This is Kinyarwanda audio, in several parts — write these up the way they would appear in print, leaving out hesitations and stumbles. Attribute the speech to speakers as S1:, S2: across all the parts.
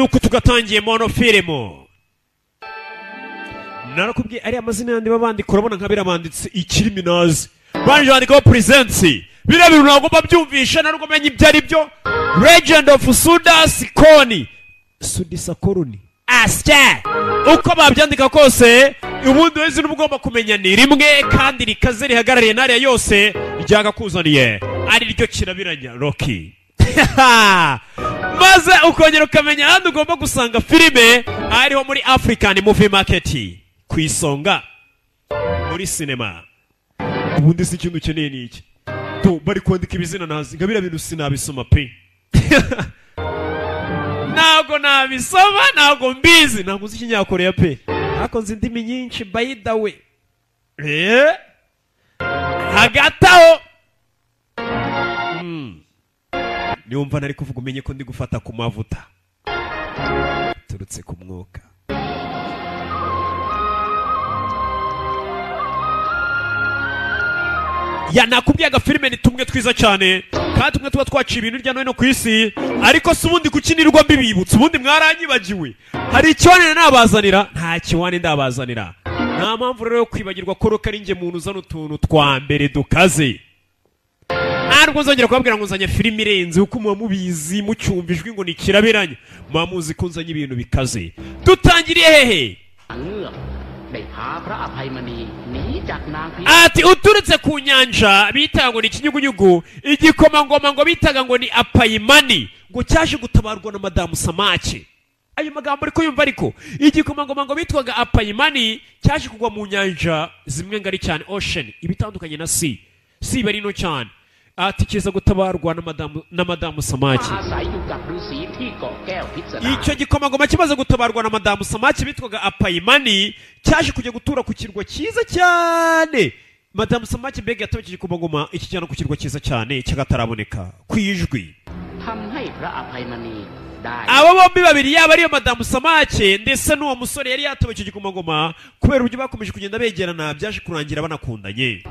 S1: nuko tugatangiye monofilimo. Narakubwiye ari amazina yandi babandika urabona nka birabanditse ikirimi nazi. Banje bandikaho presents. Bira bintu ntabwo babyumvisha narwo menye ibyo ari byo. Legend of Suda Sikoni. Sudi Sakoruni. Asya. Uko babyandika kose, ubundi wese n'ubugomba kumenya ni rimwe kandi rikaze rihagarariye nariya yose ryagakuzaniye. Ari ryo kirabiranya Rocky. Maze ukongera ukamenya handi ugomba gusanga filime ariho muri African Movie Market ku isonga muri cinema. Ubundi si ikintu ukeneye ni iki? To bari kwandika ibizina nazi ngabira bintu sinabisoma pe. Nago nabisoma nago mbizi ntabwo uzi ikinyakoreya pe. Ariko nzi indimi nyinshi by the way. Hagataho niwumva nari kuvuga umenye ko ndi gufata ku mavuta turutse ku mwuka. Ya nakubwiye agafilime ni tumwe twiza cyane kandi tumwe tuba twaciye ibintu hirya no hino ku isi, ariko si ubundi gukinirwa mbibibutsa ubundi mwaranyibagiwe. Hari ikiwane nabazanira? Nta kiwane ndabazanira. Nta mpamvu rero yo kwibagirwa ko Rocky ari nge muntu uzana utuntu twa mbere dukaze. Ntabwo nzongera kubabwira ngo nzanye filime irenze uko muba mubizi mucyumvijwe ngo ni kirabiranya. Muba muzi ko nzanye ibintu bikaze. Dutangiriye hehe? Ati uturutse ku nyanja bitaga ngo ni ikinyugunyugu, igikomangoma ngo bitaga ngo ni Apayimani ngo cyaje gutabarwa na Madamu Samaki. Ayo magambo ariko yumva ariko igikomangoma ngo bitwaga Apayimani cyaje kugwa mu nyanja zimwe ngari cyane ocean ibitandukanye na sea bari no cyane. Ati kiza gutabarwa na Madamu Samaki. Icyo gikomangoma kimaze gutabarwa na Madamu Samaki bitwaga Apayimani cyaje kujya gutura ku kirwa cyiza cyane. Madamu Samaki mbega yatawe iki gikomangoma ikijyana ku kirwa cyiza cyane cyagataraboneka kwijwi. Abo bombi babiri yaba ariyo Madamu Samaki ndetse n'uwo musore yari yatawe iki gikomangoma kubera uburyo bakomeje kugenda begerana byaje kurangira banakundanye.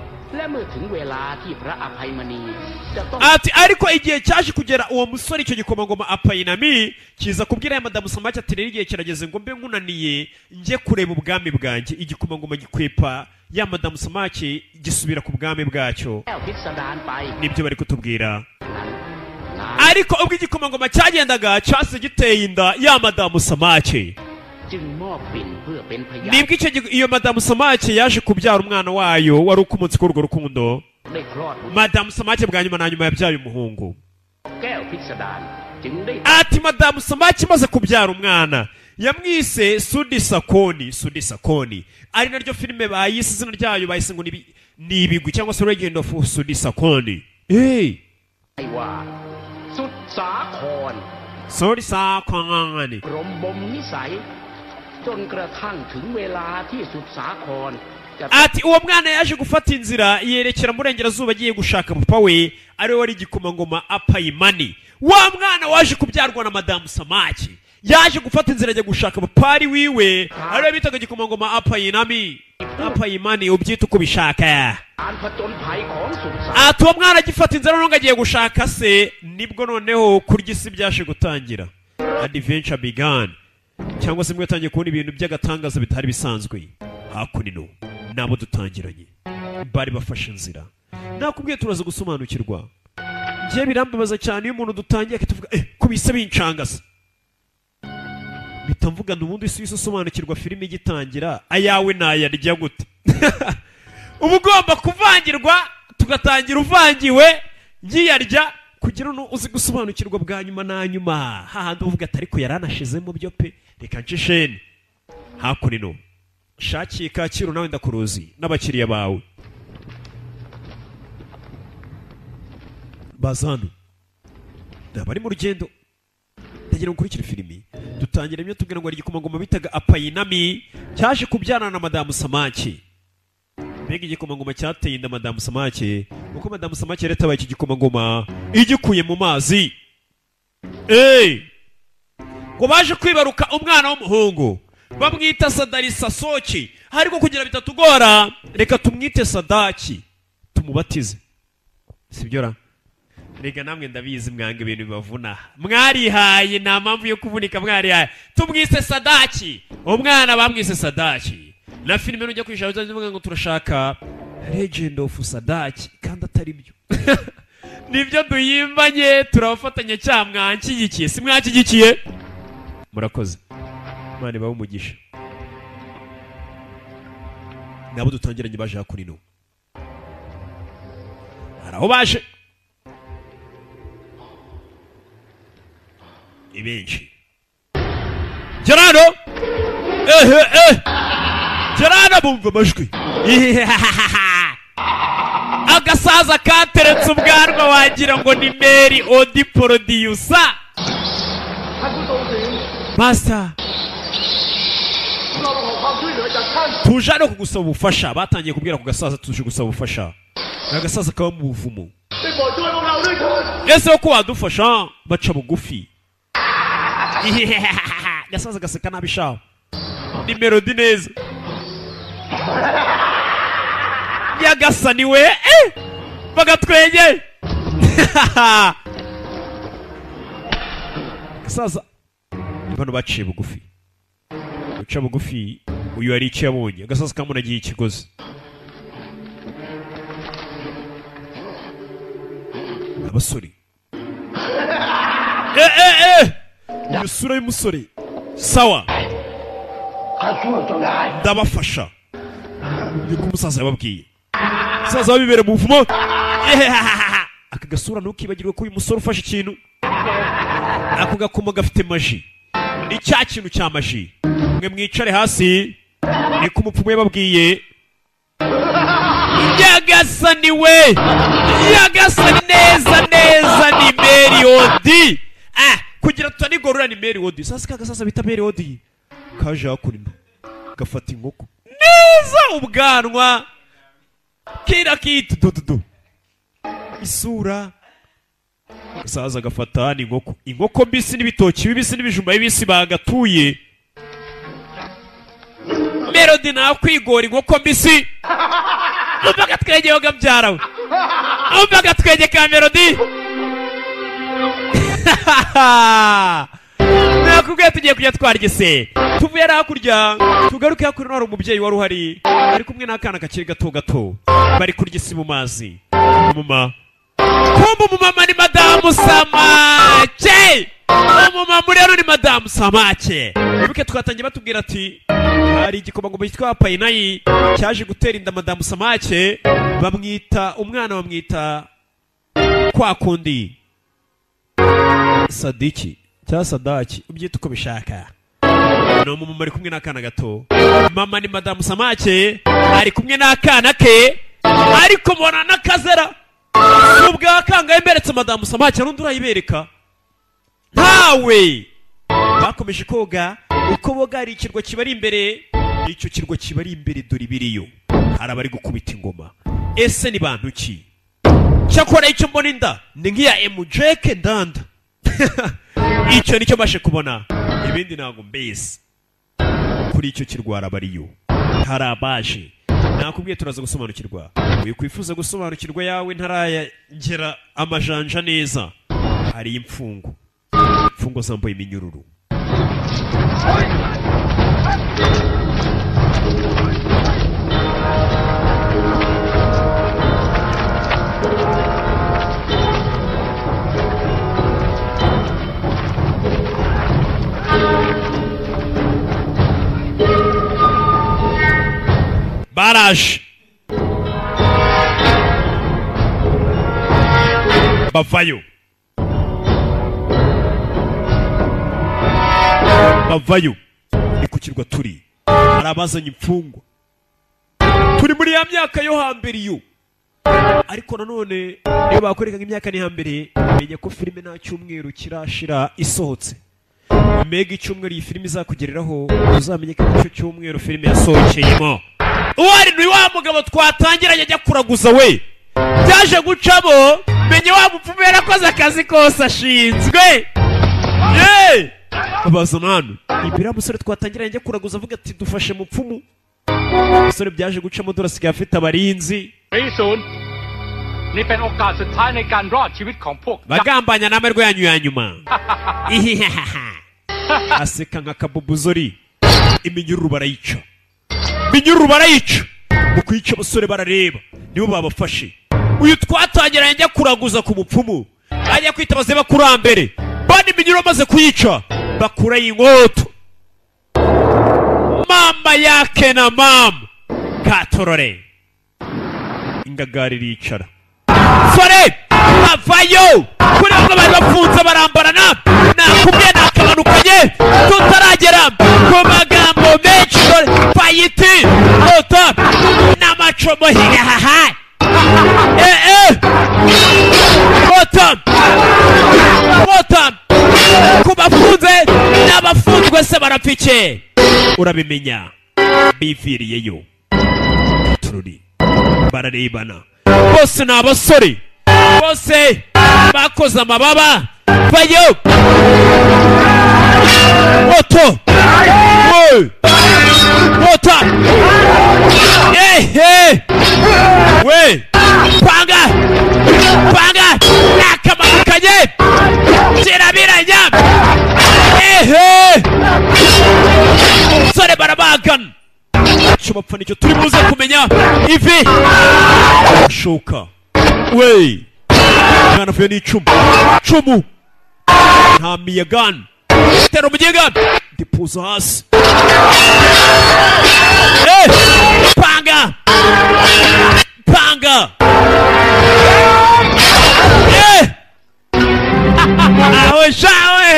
S1: Ati ariko igihe cyaje kugera uwo musore icyo gikomangoma Apayinami kiza kubwira ya Madamu Samaki ati rero igihe kirageze ngo mbe nkunaniye njye kureba ubwami bwanjye. Igikomangoma gikwepa ya Madamu Samaki gisubira ku bwami bwacyo. Nibyo bari kutubwira. Ariko ubwo igikomangoma cyagendaga cyase giteye inda ya Madamu Samaki. Nibwo iyo Madamu Samaki yaje kubyara umwana wayo wari ukomunsi kuri urwo rukundo. Madamu Samaki bwa nyuma na nyuma yabyaye umuhungu. Ati Madamu Samaki maze kubyara umwana yamwise Sudi Sakoni. Sudi Sakoni ari naryo filime bayise izina ryayo bayise ngo ni ibigwi cyangwa se Legend of Sudi Sakoni. Sudi Sakoni. Ati uwo mwana yaje gufata inzira yerekera murengerazuba agiye gushaka papa we ari we wari igikomangoma Apayimani. Wa mwana waje kubyarwa na Madamu Samaki yaje gufata inzira ajya gushaka papa ari wiwe ari we bitaga igikomangoma Apayinami. Apayimani ubyita uko bishaka. Ati uwo mwana agifata inzira none agiye gushaka se nibwo noneho kurya isi byaje gutangira. Adventure began. Cyangwa se mwe yatangiye kubona ibintu by'agatangaza bitari bisanzwe. Hakunino nabo dutangiranye bari bafashe inzira. Nakubwiye turaza gusobanukirwa. Ngiye birambabaza cyane iyo umuntu dutangiye akituvuga kubise bincangasa. Bitamvuga n'ubundi isi usobanukirwa filime igitangira ayawe nayarya gute. Ubu ugomba kuvangirwa tugatangira uvangiwe ngiyarya kugira ngo uzi gusobanukirwa bwa nyuma na nyuma. Hahandi uvuga ati ariko yaranashizemo byo pe reka nshishene. Hakunino shakiye Kacyiru nawe ndakuruzi n'abakiriya bawe bazano ndabari mu rugendo ndagira nkurikira filimi. Dutangira imyo tubwira ngo ari igikomangoma bitaga Apayinami cyaje kubyarana na Madamu Samaki. Mbega igikomangoma cyateye inda Madamu Samaki uko Madamu Samaki yaretabaye iki gikomangoma igikuye mu mazi. Ngo baje kwibaruka umwana w'umuhungu bamwita Sadarisa Soki. Ariko kugira bitatugora reka tumwite Sadaki tumubatize. Sibyo ra? rega namwe ndabizi mwanga ibintu bibavuna mwarihaye nta mpamvu yo kuvunika mwarihaye tumwise Sadaki umwana bamwise Sadaki na filime nujya kwishaza zivuga ngo turashaka Legend of Sadaki kandi atari byo nibyo duyimbanye turabafatanya cyamwankigikiye si mwankigikiye murakoze mane bawo umugisha nabo dutangiranye baje hakurino haraho baje ibenshi Gerano Gerano bumva amajwi agasaza kateretse ubwanwa wagira ngo ni Mary Odi producer Master tuje no kugusaba ubufasha batangiye kubwira ku gasaza tuje gusaba ubufasha agasaza kaba mu buvumo ese ko wadufasha baca bugufi gasaza gaseka nabishaho ni Melody neza yagasani we bagatwenge gasaza bano baciye bugufi uca bugufi uyu ari icyo yabonye gasaza kamunagiye ikigozi abasore iyo sura y'umusore sawa ndabafasha niko umusaza yababwiye umusaza wabibere mu buvumo aka gasura ntukibagirwe ko uyu musore ufashe ikintu ako gakomo gafite maji ni cya kintu cya maji mwe mwicare hasi niko umupfumu yababwiye yagasani we yagasani neza neza ni Mary Odi kugira tutanigorora ni Mary Odi sasa kagasasa bita Mary Odi kaje hakurino gafata inkoko neza ubwanwa kira kitu dudu isura saza gafata ni inkoko mbisi n'ibitoki bibisi n'ibijumba bibisi bagatuye Melody na kwigora inkoko mbisi umvaga twege yoga byarawe umvaga twege ka Melody nakubwiye tugiye kujya twarigise tuvuye hakurya tugaruke hakurya hari umubyeyi wari uhari ari kumwe n'akana kakiri gato bari kurya isi mu mazi mama umumama ni Madamu Samake umumama rero ni Madamu Samake bibuke twatangiye batubwira ati hari igikomangoma cyitwa Payinayi cyaje gutera inda Madamu Samake bamwita umwana bamwita kwa kundi Sadiki cyangwa Sadaki ubyita uko bishaka no umumama ari kumwe n'akana gato mama ni Madamu Samake ari kumwe n'akana ke ariko mbona n'akazera ubwa kangaye mberetse Madamu Samake n'undi urayibereka ntawe bakomeje koga uko boga ari ikirwa kibari imbere icyo kirwa kibari imbere dore biriyo hari abari gukubita ingoma ese ni bantu ki cyakora icyo mbona inda ni nk'iya MJK ndanda icyo nicyo bashe kubona ibindi ntago mbese kuri icyo kirwara bariyo hari abaje nakubwiye turaza gusobanukirwa wikwifuza gusobanukirwa yawe ntarayagera amajanja neza hari imfungo zambaye iminyururu baraje bavayo ni ku kirwa turi hari abazanye imfungwa turi muri ya myaka yo hambere iyo ariko nanone iyo bakorekaga imyaka ni hambere menya ko filime nta cyumweru kirashira isohotse mega icyumweru iyi filime izakugereraho uzamenye ko icyo cyumweru filime yasohokeyemo uwari ni wa mugabo twatangiranye ajya kuraguza we byaje gucamo menye wa mupfumu yarakoze akazi kose ashinzwe abazana hano imbere y'umusore twatangiranye ajya kuraguza avuga ati dufashe mupfumu umusore byaje gucamo dore asigaye afite abarinzi
S2: นี่เป็นโอกาสสุดท้ายในการรอดชีวิตของพวก
S1: bagambanya n'amerwe yanyu ya nyuma aseka nk'akabubuzori iminyururu barayica mu kwica abasore barareba nibo babafashe uyu twatangiranye njya kuraguza ku mupfumu ajya kwita abazeba kurambere bandi iminyururu amaze kuyica bakura y'inkoto mama yake na mama katorore ingagari ricara sore bavayo kuri bamwe bari bafunze barambarana nakubwiye nakamanukanye tutaragera ku magambo menshi bayiti ota n'amacomo hihaha ota ku bafunze n'abafunzwe se barapfike urabimenya biviriyeyo tururi bararebana bose ni abasore bose bakoze amababa vayo moto mota we panga nakamanukanye kirabiranya sore barabagana icyo bapfa nicyo turi buze kumenya ivi shuka we mwana vuye n'icumu nta miyagani tera umugenga ndipuza hasi panga aho shawe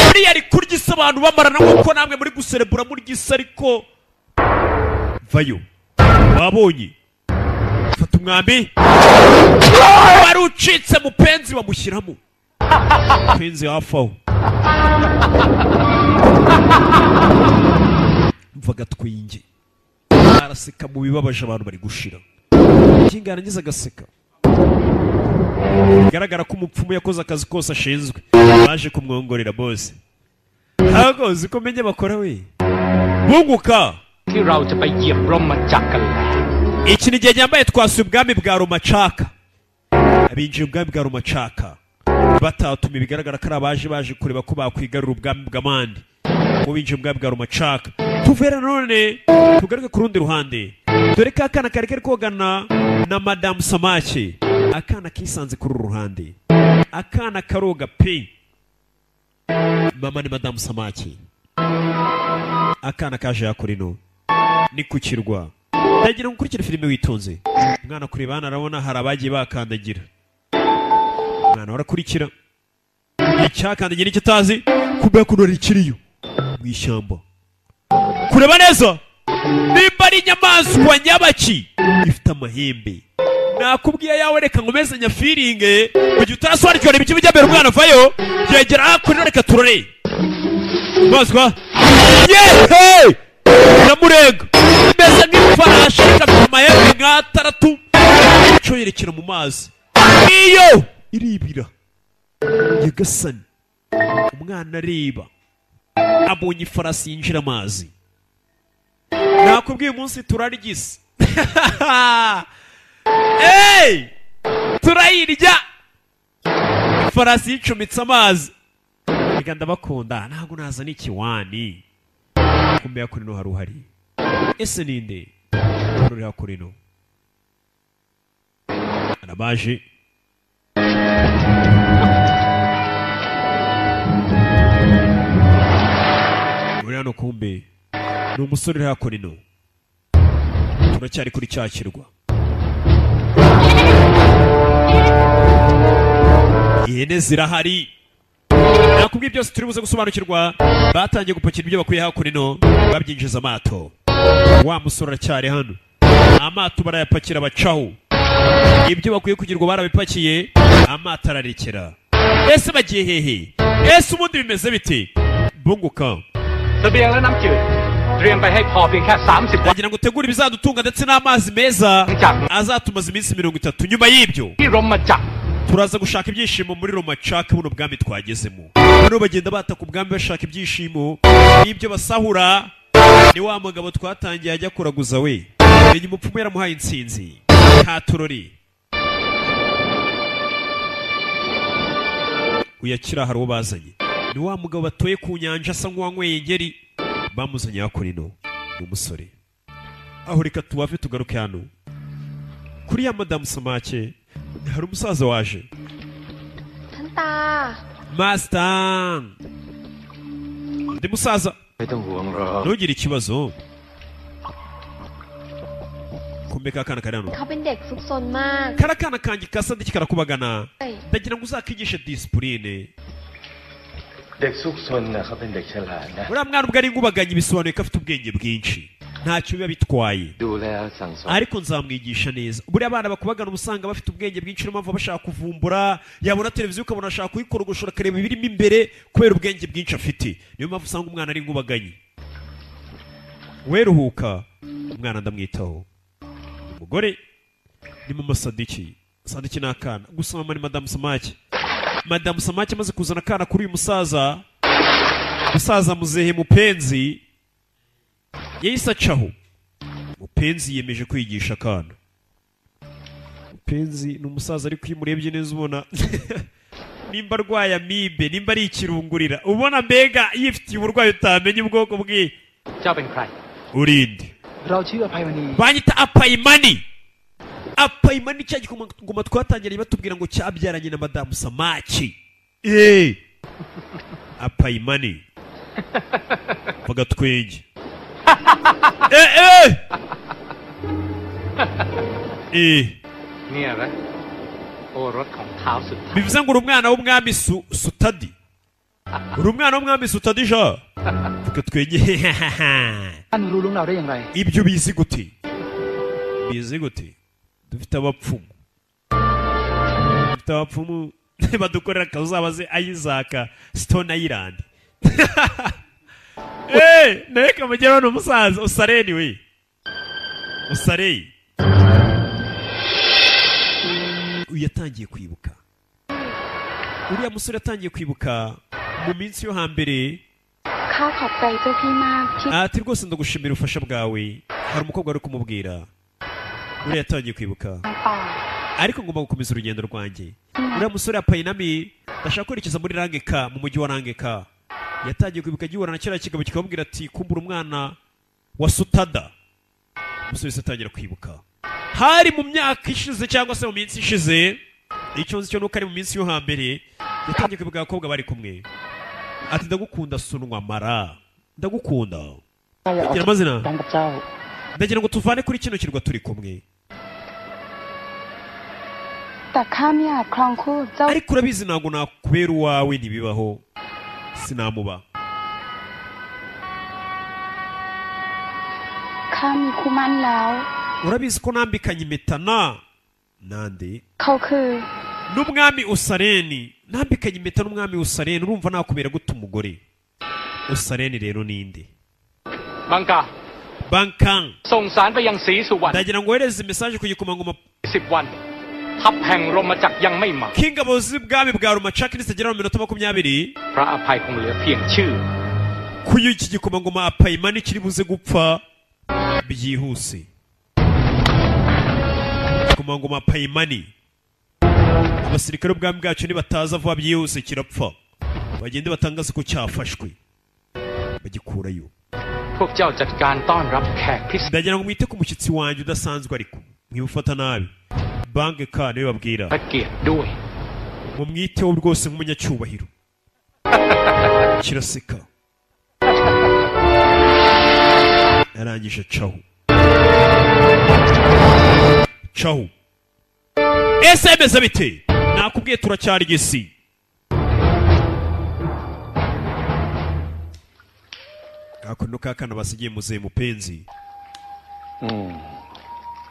S1: uriya ari kurya isi abantu bamarana nk'uko namwe muri guserebura murya isi ariko vayo wabonye fata umwambi wari ucitse mupenzi bamushyiramo mupenzi hafi aho mvaga twinge araseka mu bibabaje abantu bari gushira kingana ngize agaseka bigaragara ko umupfumu yakoze akazi kose ashinzwe baje kumwongorera bose ntabwo uzi ko menye bakora we bunguka iki ni igihe nyambaye twasuye ubwami bwa rumacaka abinjiye ubwami bwa rumacaka batatuma bigaragara ko ari abaje baje kureba ko bakwigarura ubwami bw'amandi ngo binjiye ubwami bwa rumacaka tuvera none tugaruke ku rundi ruhande dore ko akana kari kari kogana na madamu samake akana kisanze kuri uru ruhande akana karoga pe mama ni madamu samake akana kaje yakora ino ni ku kirwa ndagira ngo ukurikire filime witonze umwana kureba hano arabona hari abagiye bakandagira umwana warakurikira icyakandagira nicyo utazi kubera ko nari kiriyo mu ishyamba kureba neza nimba ari inyamaswa nyabaki ifite amahembe nakubwiye yawe reka ngomeze nyafiringe mu gihe utarasobanukirwa ibiki bijya mbere umwana avayo yegera hakurino reka turore inyamaswa yehe iramurenga imeze nk'ifarashi ikafite amahembe nk'ataratu icyo yerekera mu mazi iyo iribira nyagasani umwana areba abonye ifarasi yinjira amazi nakubwiye umunsi turarigise turayirya ifarasi yicumitse amazi reka ndabakunda ntabwo naza n'ikiwani kumbe yakurino hari uhari ese ninde uri hakurino arabaje uri hano kumbe ni umusore uri hakurino turacyari kuri cyakirwa ihene zirahari nakubwiye byose turi buze gusobanukirwa batangiye gupakira ibyo bakuye hakurino babyinjiza amato wa musore aracyari hano amato barayapakira bacaho ibyo bakwiye kugirwa barabipakiye amato ararekera ese bagiye hehe ese ubundi bimeze bite bunguka ndagira ngo utegure ibizadutunga ndetse n'amazi meza azatumaza iminsi 30 nyuma y'ibyo turaza gushaka ibyishimo muri rumacaka buno bwami twagezemo bano bagenda bataka ubwami bashaka ibyishimo n'ibyo basahura ni wa mugabo twatangiye ajya kuraguza we menya umupfumu yaramuhaye insinzi nta turori uyakira hari uwo bazanye ni wa mugabo batoye ku nyanja asa nk'uwanyweye ingeri bamuzanye hakurino ni umusore aho reka tubave tugaruke hano kuri ya madamu Samake hari umusaza waje
S3: ท่านตา
S1: Master ndi musaza
S4: ไม่ต้องห่วงหรอก
S1: ntugire ikibazo kumbe ka kana kari hano
S3: เขาเป็นเด็กซุกซนมาก
S1: kara kana kanjye kasa ndiki karakubagana
S3: เฮ้ย
S1: ndagira ngo uzakigishe disipurine
S4: เด็กซุกซนนะเขาเป็นเด็กฉลาดนะ
S1: uriya mwana ubwo ari ingubaganye bisobanuye ko afite ubwenge bwinshi ntacyo biba bitwaye
S4: ดูแลสั่งสอน
S1: ariko nzamwigisha neza buriya abana bakubagana uba usanga bafite ubwenge bwinshi niyo mpamvu bashaka kuvumbura yabona televiziyo ukabona ashaka kuyikorogoshora akareba ibirimo imbere kubera ubwenge bwinshi afite niyo mpamvu usanga umwana ari ingubaganye weruhuka umwana ndamwitaho umugore ni mama Sadiki Sadiki ni akana gusa mama ni madamu Samake madamu Samake amaze kuzana akana kuri uyu musaza muzehe mupenzi yahise acaho mupenzi yiyemeje kwigisha akana mupenzi ni umusaza ariko iyo umurebye neza ubona nimba arwaye amibe nimba ari ikirungurira ubona mbega yifitiye uburwayi utamenya ubwoko bwe
S2: เจ้าเป็นใคร
S1: urinde
S2: เราชื่ออภัยมณี
S1: banyita apayimani apayimani cya gikomangoma twatangiriye batubwira ngo cyabyaranye na madamu Samake apayimani vuga twenge
S2: เนี่ยนะโอรสของท้าวสุดท้าย
S1: bivuze ngo uri umwana w'umwami Sutadi uri umwana w'umwami Sutadi ja vuga twenge
S2: ท่านรู้เรื่องเราได้อย่างไร
S1: ibyo bizi gute dufite abapfumu badukorera akazabaze Isaac Stone Island nawe kamugeraho ni umusaza usareni we usareye uyu yatangiye kwibuka uriya musore yatangiye kwibuka mu minsi yo hambere
S3: ข้าขอบใจเจ้าพี่มากที่
S1: ati rwose ndagushimira ubufasha bwawe hari umukobwa ari kumubwira uriya yatangiye kwibuka
S3: ในป่า
S1: ariko ngomba gukomeza urugendo rwanjye uriya musore apayinami ndashaka kwerekeza muri Rangeka mu mujyi wa Rangeka yatangiye kwibuka gihura na kiriya kigabo kikamubwira ati kumbura umwana wa Sutada umusore wese atangira kwibuka hari mu myaka ishize cyangwa se mu minsi ishize icyo nzi cyo nuko ari mu minsi yo hambere yatangiye kwibuka abakobwa bari kumwe ati ndagukunda sunwa mara ndagukunda gira amazina
S5: กันกับเจ้า
S1: ndagira ngo tuvane kuri kino kirwa turi kumwe
S3: แต่ข้าไม่อาจครองคู่เจ้า
S1: ariko urabizi ntabwo nakubera uwawe ntibibaho sinamuba
S3: ข้ามีคู่มั่นแล้ว
S1: urabizi ko nambikanye impeta nande
S3: เขาคือ
S1: n'umwami Usareni nambikanye impeta n'umwami Usareni urumva nakubera gute umugore Usareni rero ninde
S2: บังกา
S1: Bankan
S2: ส่งสารไปยังศรีสุวรรณ
S1: ndagira ngo wohereze message ku gikomangoma
S2: 10 วันทัพแห่งรมจักรยังไม่มา
S1: k'ingabo z'ubwami bwa Rumacaki nizagera mu minota 20
S2: พระอภัยคงเหลือเพียงชื่อ
S1: kuyo iki gikomangoma Apayimani kiri buze gupfa byihuse gikomangoma Apayimani abasirikare bw'ubwami bwacu nibataza vuba byihuse kirapfa bagende batangaze ko cyafashwe bagikurayo
S2: พวกเจ้าจัดการต้อนรับแขกพิเศษ
S1: ndagira ngo mwite ku mushyitsi wanjye udasanzwe ariko mwibufata nabi bange ka niwe babwira
S2: และเกียรติด้วย
S1: mumwiteho rwose nk'umunyacyubahiro kiraseka yarangije caho ese bimeze bite nakubwiye turacyari gisi kakuno kakana basigiye muzehe mupenzi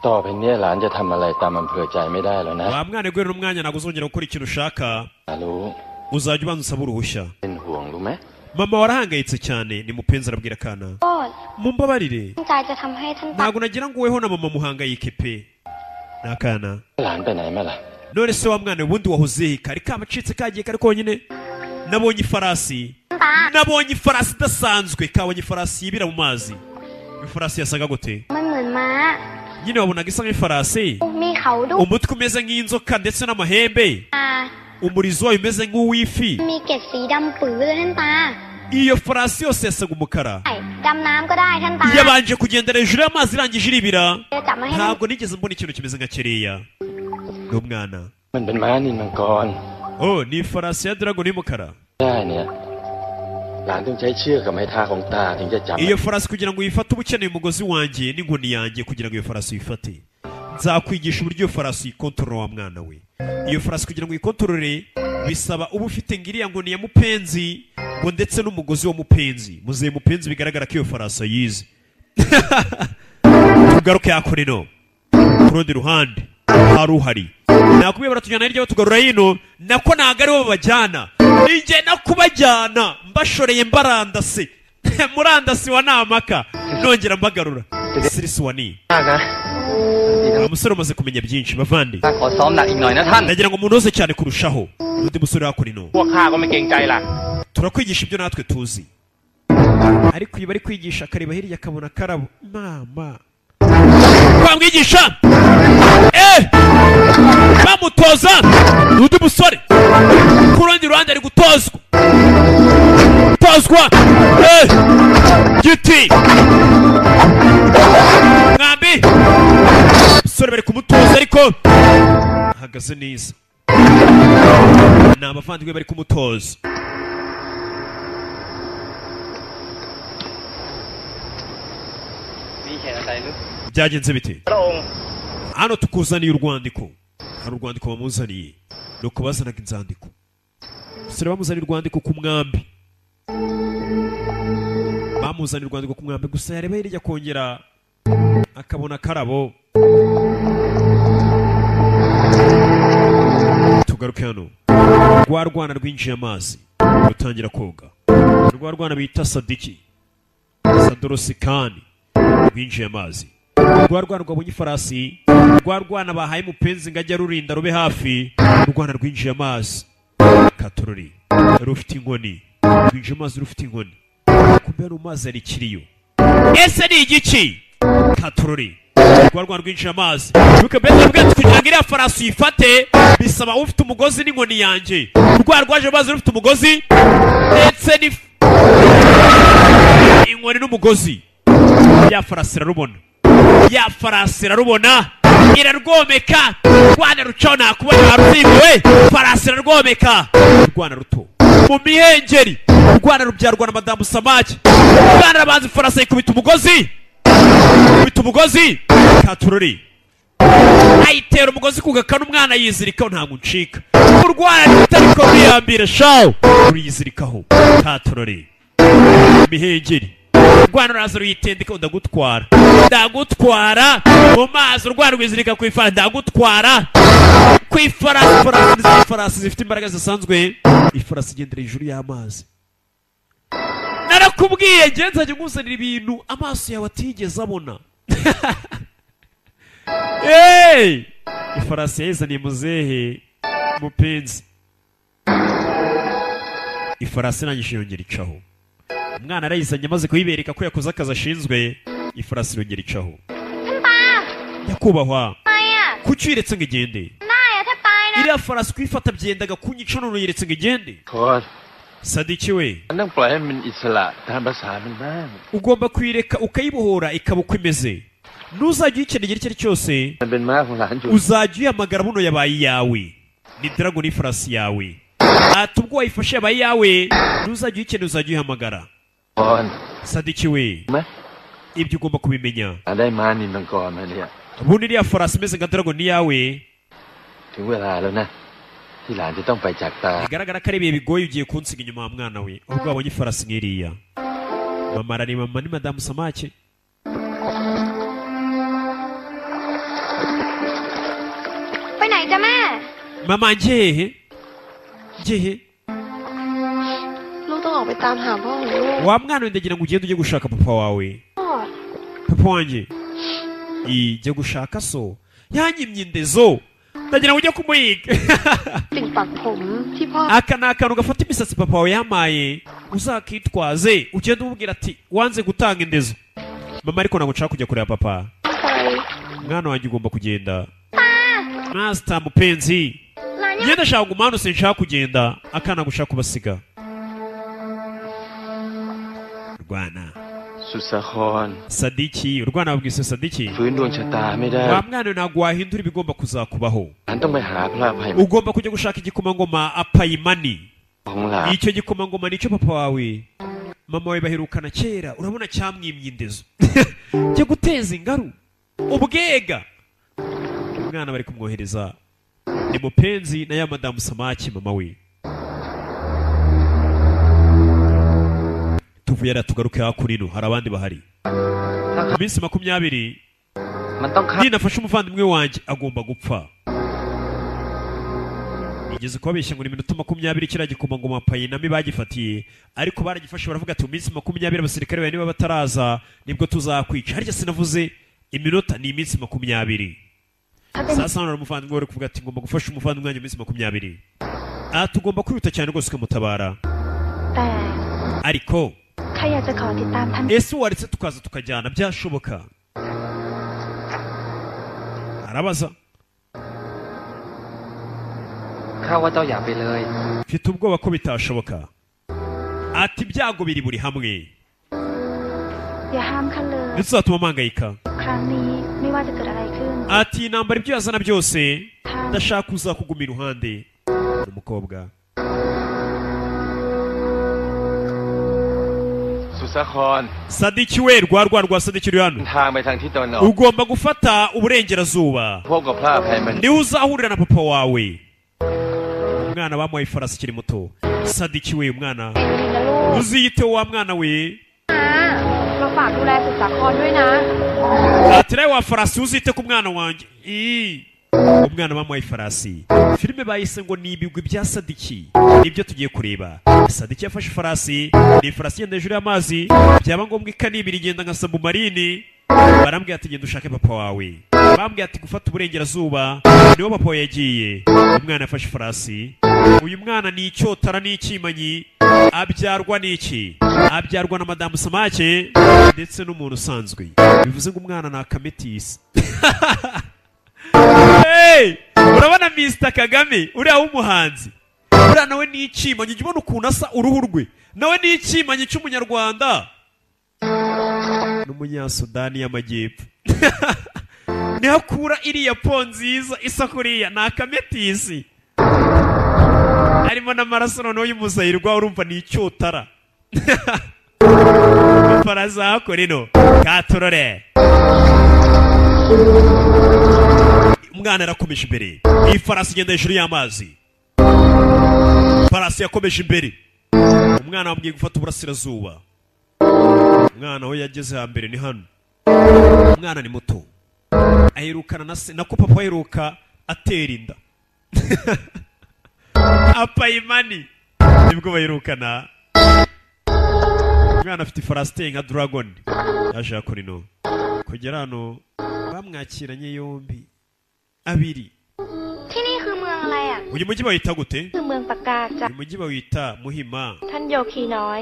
S4: ต่อไปเนี้หลานจะทำอะไรตามอำเภอใจไม่ได้แล้วนะ
S1: wa mwana gwe n'umwanya ntabwo uzongera gukora ikintu ushaka
S4: รู้
S1: uzajya ubanza usaba uruhushya
S4: เป็นห่วงรู้ไหม
S1: mama warahangayitse cyane ni mupenzi arabwira akana
S3: ก็
S1: mumbabarire
S3: ตั้งใจจะทำให้ท่านตา
S1: ntabwo nagira ngo weho na mama muhangayike pe n'akana
S4: หลานไปไหนมาล่ะ
S1: none se wa mwana ubundi wahoze he kari kamacitse kagiye kari konyine nabonye ifarasi idasanzwe kabonye ifarasi yibira mu mazi ifarasi yasaga gute
S3: มันเหมือนม้า
S1: nyine wabonaga isa nk'ifarasi
S3: มีเขาด้วย
S1: umutwe umeze nk'inzoka ndetse n'amahembe umurizo wayo umeze nk'uw'ifi
S3: มีเกล็ดสีดำปื้อเลยท่านตา
S1: iyo farasi yose yasaga umukara
S3: ดำน้ำก็ได้ท่านตา
S1: yabanje kugendera hejuru y'amazi irangije iribira
S3: จะจับมาให้ท่าน
S1: ntabwo nigeze mbona ikintu kimeze nka kiriya n'umwana
S4: มันเป็นม้านินมังกร
S1: oh ni farasi ya dragon y'umukara
S4: ได้เนี่ยหลานต้องใช้เชือกกับไม้เท้าของตาถึงจะจับ
S1: iyo farasi kugira ngo uyifate uba ukeneye umugozi wanjye n'inkoni yanjye kugira ngo iyo farasi uyifate nzakwigisha uburyo iyo farasi uyikontorora wa mwana we iyo farasi kugira ngo uyikontorore bisaba uba ufite ngiriya nkoni ya mupenzi ngo ndetse n'umugozi wa mupenzi muzehe mupenzi bigaragara ko iyo farasi ayizi tugaruke hakurino ku rundi ruhande hari uhari nakubwiye baratujyana hirya batugarura hino nako ntabwo aribo babajyana ninjye no kubajyana mbashoreye mbarandase murandasi wa namaka nongera mbagarura sirisi wa ni
S2: มากนะ
S1: umusore umaze kumenya byinshi bavandi
S2: ข้าขอซ้อมหนักอีกหน่อยนะท่าน
S1: ndagira ngo munoze cyane kurushaho undi musore hakurino
S2: พวกข้าก็ไม่เกรงใจล่ะ
S1: turakwigisha ibyo natwe tuzi ariko iyo bari kwigisha akareba hirya akabona karabo mama kwamwigisha bamutoza undi musore ku rundi ruhande ari gutozwa giti mwambi umusore bari kumutoza ariko ahagaze neza ni abavandimwe bari kumutoza byagenze bite hano tukuzaniye urwandiko hari urwandiko bamuzaniye ni uko bazanaga inzandiko umusore bamuzaniye urwandiko ku mwambi bamuzaniye urwandiko ku mwambi gusa yareba hirya kongera akabona karabo tugaruke hano rwa rwana rwinjiye amazi rutangira koga rwa rwana bita sadiki sadorosikani rwinjiye amazi rwa rwana rwabonye ifarasi rwa rwana bahaye mupenzi ngo ajya rurinda rube hafi urwana rwinjiye amazi katorori rufite inkoni rwinjiye amazi rufite inkoni kumbe hano mu mazi hari ikiriyo ese ni igiki katorori rwa rwana rwinjiye amazi bikabeza bwetse kugira ngo iriya farasi uyifate bisaba ufite umugozi n'inkoni yanjye rwa rwaje amazi rufite umugozi ndetse inkoni n'umugozi ya farasi irarubona ya farasi irarubona irarwomeka rwana rucaho nakubona haruzimwe farasi irarwomeka rwana ruto mu mihengeri rwana rubyarwa na madamu samaki rwana rabanza farasi ayikubita umugozi katurori ayitera umugozi ku gakanu umwana yizirikaho ntabwo uncika urwana rutariko ruyambira shawo ruyizirikaho katurori mihengeri urwana ruraza ruyitendeka ndagutwara mu mazi urwana rwizirika ku ifarasi ndagutwara ku ifarasi zifite imbaraga zisanzwe ifarasi igendera hejuru y'amazi narakubwiye nge nzajya nkuzanira ibintu amaso yawe atigeze abona ifarasi yayizaniye muzehe mupenzi ifarasi irangije yongera icaho umwana arayizanye amaze kuyibereka ko yakoze akazi ashinzwe ifarasi irongera icaho nyakubahwa kuki uyiretse ngo igende iriya farasi kuyifata byendaga kunyica none uyiretse ngo igende sadiki we ugomba kuyireka ukayibohora ikaba uko imeze ntuzajya uyikenera icyo ari cyo cyose uzajya uyihamagara buno yabaye iyawe ni dragon ifarasi yawe ati ubwo wayifashe yabaye iyawe ntuzajya uyikenera uzajya uyihamagara sadiki we ibyo ugomba kubimenya ubundi iriya farasi imeze nka dragon iyawe bigaragara ko ari ibihe bigoye ugiye kunsiga inyuma wa mwana we ahubwo wabonye ifarasi nk'iriya mama arareba mama ni madamu samake mama ngehe
S3: ลูกต้องออกไปตามหาพ่อของลูก
S1: wa mwana we ndagira ngo ugende ujye gushaka papa wawe papa wanjye ijya gushaka so yanyimye indezo ndagira ngo ujye kumuhiga
S3: ติ่งปักผมที่พ่อ
S1: aka ni akantu gafata imisatsi papa wawe yamaye uzakitwaze ugende umubwira ati wanze gutanga indezo mama ariko ntabwo nshaka kujya kureba papa
S3: ไป
S1: mwana wanjye ugomba kugenda master mupenzi njye ndashaka kuguma hano sinshaka kugenda akana gushaka kubasiga Rwana
S4: Susakon
S1: Sadiki Rwana babwise Sadiki
S4: ฟื้นดวงชะตาไม่ได้
S1: wa mwana ntabwo wahindura ibigomba kuzakubaho
S4: หลานต้องไปหาพระอภัย
S1: ugomba kujya gushaka igikomangoma Apayimani
S4: ของหลาน
S1: icyo gikomangoma nicyo papa wawe mama wawe baherukana kera urabona cyamwimye indezo cyo guteza ingaru ubwega umwana bari kumwohereza ni mupenzi na ya madamu Samaki mama we tuvuye ara tugaruke hakurino hari abandi bahari iminsi 20
S2: มันต้องฆ่า
S1: ninafashe umuvandimwe wanjye agomba gupfa igeze kubabeshya ngo ni minota 20 kira gikomangoma Apayinami bagifatiye ariko baragifashe baravuga ati iminsi 20 abasirikare bane niba bataraza nibwo tuzakwica harya sinavuze iminota ni iminsi 20 sasa none umuvandimwe wari kuvuga ati ngomba gufasha umuvandimwe wanjye iminsi 20 tugomba kwihuta cyane rwose kumutabara
S3: แต่
S1: ariko
S3: ข้าอยากจะขอติดตามท่าน
S1: ese waretse tukaza tukajyana byashoboka arabaza
S2: ข้าว่าเจ้าอย่าไปเลย
S1: mfite ubwoba ko bitashoboka ati ibyago biri buri hamwe
S3: อย่าห้ามข้าเลย
S1: ntituzatuma mpangayika
S3: ครั้งนี้ไม่ว่าจะเกิดอะไรขึ้น
S1: ati intambara ibyo yazana byose
S3: ท่าน
S1: ndashaka kuza kuguma iruhande umukobwa
S4: สุสาคร
S1: Sadiki we rwa Sadiki uri hano
S4: ทางไปทางทิศตะวันออก
S1: ugomba gufata uburengerazuba
S4: พบกับพระอภัยมณี
S1: niwe uzahurira na papa wawe umwana bamuhaye ifarasi ikiri muto Sadiki we umwana
S3: ดีนะลูก
S1: uziyiteho wa mwana we
S3: เราฝากดูแลสุสาครด้วยนะ
S1: ati nawe wa farasi uzite ku mwana wanjye umwana bamuhaye ifarasi filime bayise ngo ni ibigwi bya Sadiki nibyo tugiye kureba Sadiki yafashe ifarasi ni ifarasi igenda hejuru y'amazi byaba ngombwa ikanibira igenda nka submarine barambwira ati genda ushake papa wawe bambwira ati gufata uburengerazuba niwo papa wawe yagiye umwana yafashe ifarasi uyu mwana ni icyotara n'ikimanyi abyarwa n'iki abyarwa na madamu Samake ndetse n'umuntu usanzwe bivuze ngo umwana ni akametisi hey! urabona Mr Kagame uriya w'umuhanzi uriya nawe ni ikimanyi jya ubona ukuntu asa uruhu rwe nawe ni ikimanyi cy'umunyarwanda n'umunyasudani y'amajyepfo niho akura iriya po nziza isa kuriya ni akametisi harimo n'amaraso noneho y'umuzayirwa urumva ni icyotara ifarasi hakora ino katorore umwana arakomeje imbere iyi farasi igenda hejuru y'amazi farasi yakomeje imbere umwana wabwiye gufata uburasirazuba umwana aho yageze hambere ni hano umwana ni muto aherukana na se nako papa aheruka atera inda Apayimani nibwo baherukana umwana afite ifarasi iteye nka dragon yaje yakora ino kugera hano bamwakiranye yombi abiri
S3: ที่นี่คือเมืองอะไรอ่ะ
S1: uyu mujyi bawita gute
S3: คือเมืองปากกาจ้ะ
S1: uyu mujyi bawita Muhima
S3: ท่านโยคีน้อย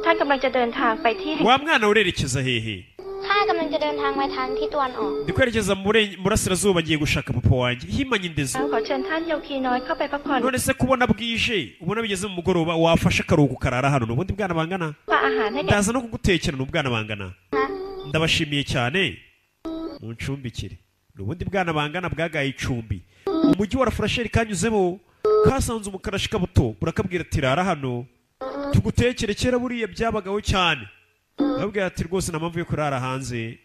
S3: ท่านกำลังจะเดินทางไปที่
S1: wa mwana urerekeza hehe
S3: ข้ากำลังจะเดินทางไปทางที่ตะวันออก
S1: ndi kwerekeza mu burasirazuba ngiye gushaka papa wanjye himanye indezo
S3: ขอเชิญท่านโยคีน้อยเข้าไปพักผ่อน
S1: none se kubona bwije ubona bigeze mu mugoroba wafashe akaruhuko karara hano n'ubundi bwana bangana
S3: ฝากอาหารให้แก่
S1: ndaza no kugutekera n'ubwana bangana
S3: นะ
S1: ndabashimiye cyane muncumbikire n'ubundi bwana bangana bwagaye icumbi umujyi wa Rafurasheri kanyuzemo kasanze umukarashi kabuto burakabwira ati rara hano tugutekere kera buriya byabagaho cyane babwira ati rwose nta mpamvu yo kurara hanze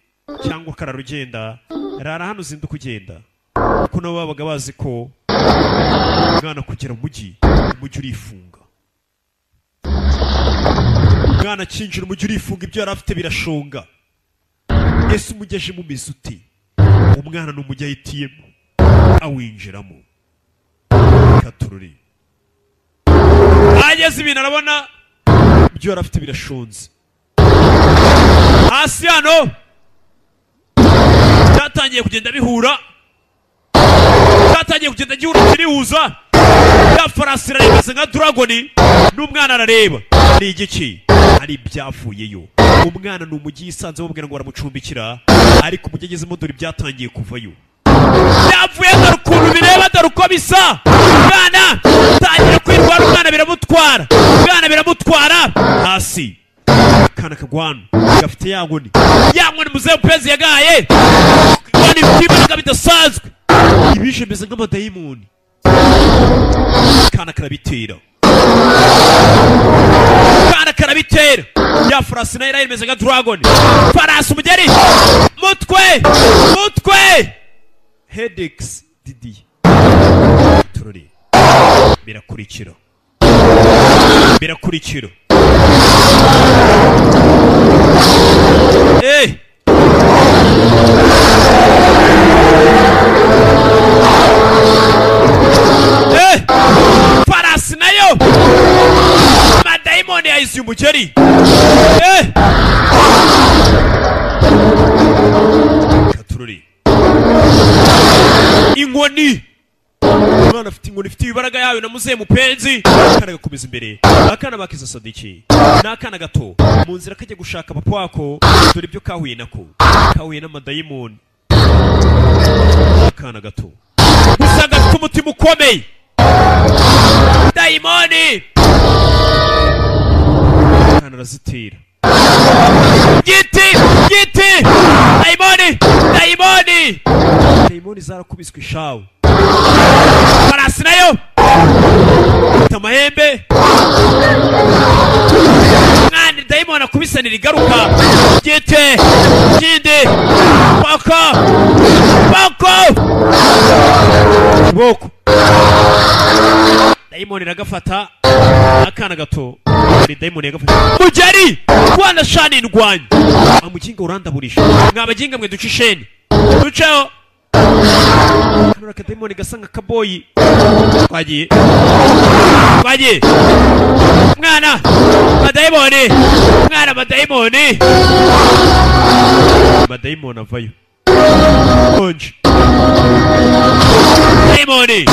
S1: cyangwa karara ugenda rara hano uzinduka ugenda kuko nabo babaga bazi ko umwana kugera mu mujyi urifunga umwana akinjira umujyi urifunga ibyo yari afite birashonga ese umugeje mu mizi uti umwana ni umujyi ahitiyemo awinjiramo katururi ageze ibintu arabona ibyo yari afite birashonze hasi hano cyatangiye kugenda bihura cyatangiye kugenda gihura kirihuza ya farasi irarengase nka dragoni n'umwana arareba ni igiki hari ibyavuyeyo umwana ni umujyi yisanze bamubwira ngo baramucumbikira ariko umujyi agezemo dore ibyatangiye kuvayo yavuye dore ukuntu bireba dore uko bisa umwana tangira kwirwara umwana biramutwara hasi akana kagwana gafite ya nkoni muzehe mupenzi yagaye inkoni ifite imbaraga bidasanzwe ibije bimeze nk'amadayimoni akana karabitera ya farasi nayo imeze nka dragon farasi umugeri mutwe headaches didi turori birakurikira farasi nayo amadayimoni yayiziye umugeri katurori inkoni umwana afite inkoni ifite ibibaraga yayo na muzehe mupenzi akana gakomeza imbere akana bakiza Sadiki n'akana gato mu nzira kajya gushaka papa wako dore ibyo kahuye n'amadayimoni akana gato usanga afite umutima ukomeye dayimoni akana arazitira giti dayimoni zarakubiswe ishawu farasi nayo ifite amahembe mwana dayimoni akubisanira igaruka giti kindi boko kiboko dayimoni iragafata akana gato ari dayimoni yagafata mugeri kwana shani ndwanya amukinga urandaburisha mwabaginga mwe ducisheni duceho kanura kadayimoni gasanga kaboyi twagiye mwana madayimoni avayo konje dayimoni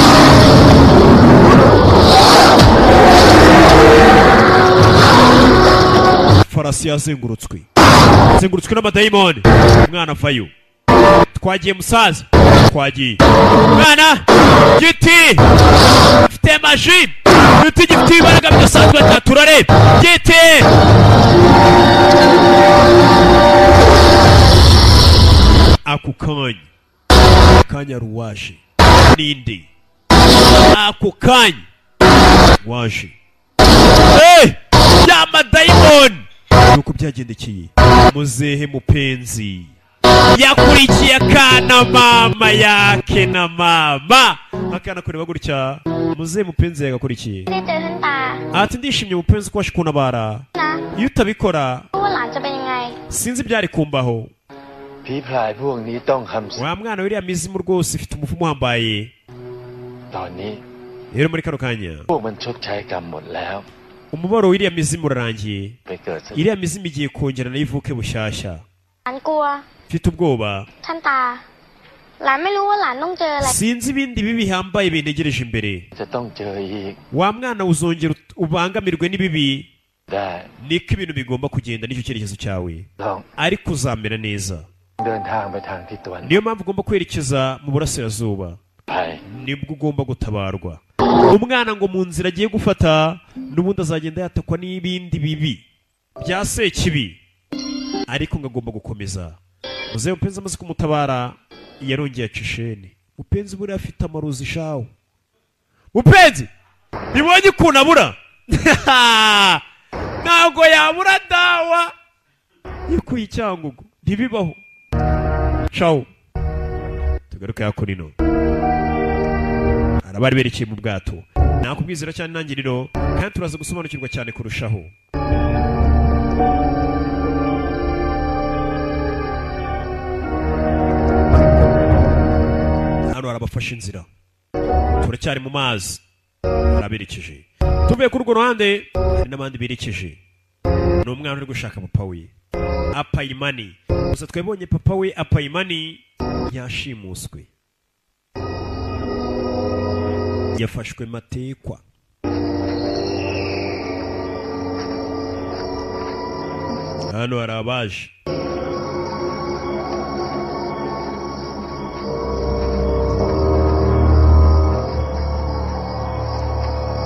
S1: farasi yazengurutswe n'amadayimoni umwana avayo twagiye musaza mwana giti afite maji giti gifite ibaraga bidasanzwe turarebe giti ako kanya ruwaje ninde ako kanya waje ya madayimoni nuko byagendekeye muzehe mupenzi yakurikiye akana mama yake na mama akana kureba gutya muzehe mupenzi yagakurikiye ati ndishimye mupenzi ko washikunabara iyo utabikora sinzi byari kumbaho wa mwana wiriya mizimu rwose ifite umuvumo uhambaye rero muri kano kanya umubaro w'iriya mizimu urarangiye iriya mizimu igiye kongera nayo ivuke bushyashya mfite ubwoba sinzi ibindi bibi bihambaye bintegereje imbere wa mwana uzongera ubangamirwe n'ibibi niko ibintu bigomba kugenda nicyo cyerekezo cyawe ariko uzamera neza niyo mpamvu ugomba kwerekeza mu burasirazuba nibwo ugomba gutabarwa umwana ngo mu nzira agiye gufata n'ubundi azagenda yatakwa n'ibindi bibi bya sekibi ariko ngo agomba gukomeza muzehe mupenzi amaze kumutabara yarongeye acisheni mupenzi buriya afite amarozi ishaho mupenzi ntibonye ukuntu abura ntabwo yabura dawa yikuye icyangugu ntibibaho shawo tugaruke yako nino arabari berekeye mu bwato nakubwizira cyane intangiriro kandi turaza gusobanukirwa cyane kurushaho hano harabafashe inzira turacyari mu mazi araberekeje tuvuye kuri urwo ruhande hari n'abandi berekeje ni umwana uri gushaka papa we Apayimani gusa twebonye papa we Apayimani yashimuswe yafashwe matekwa hano hari abaje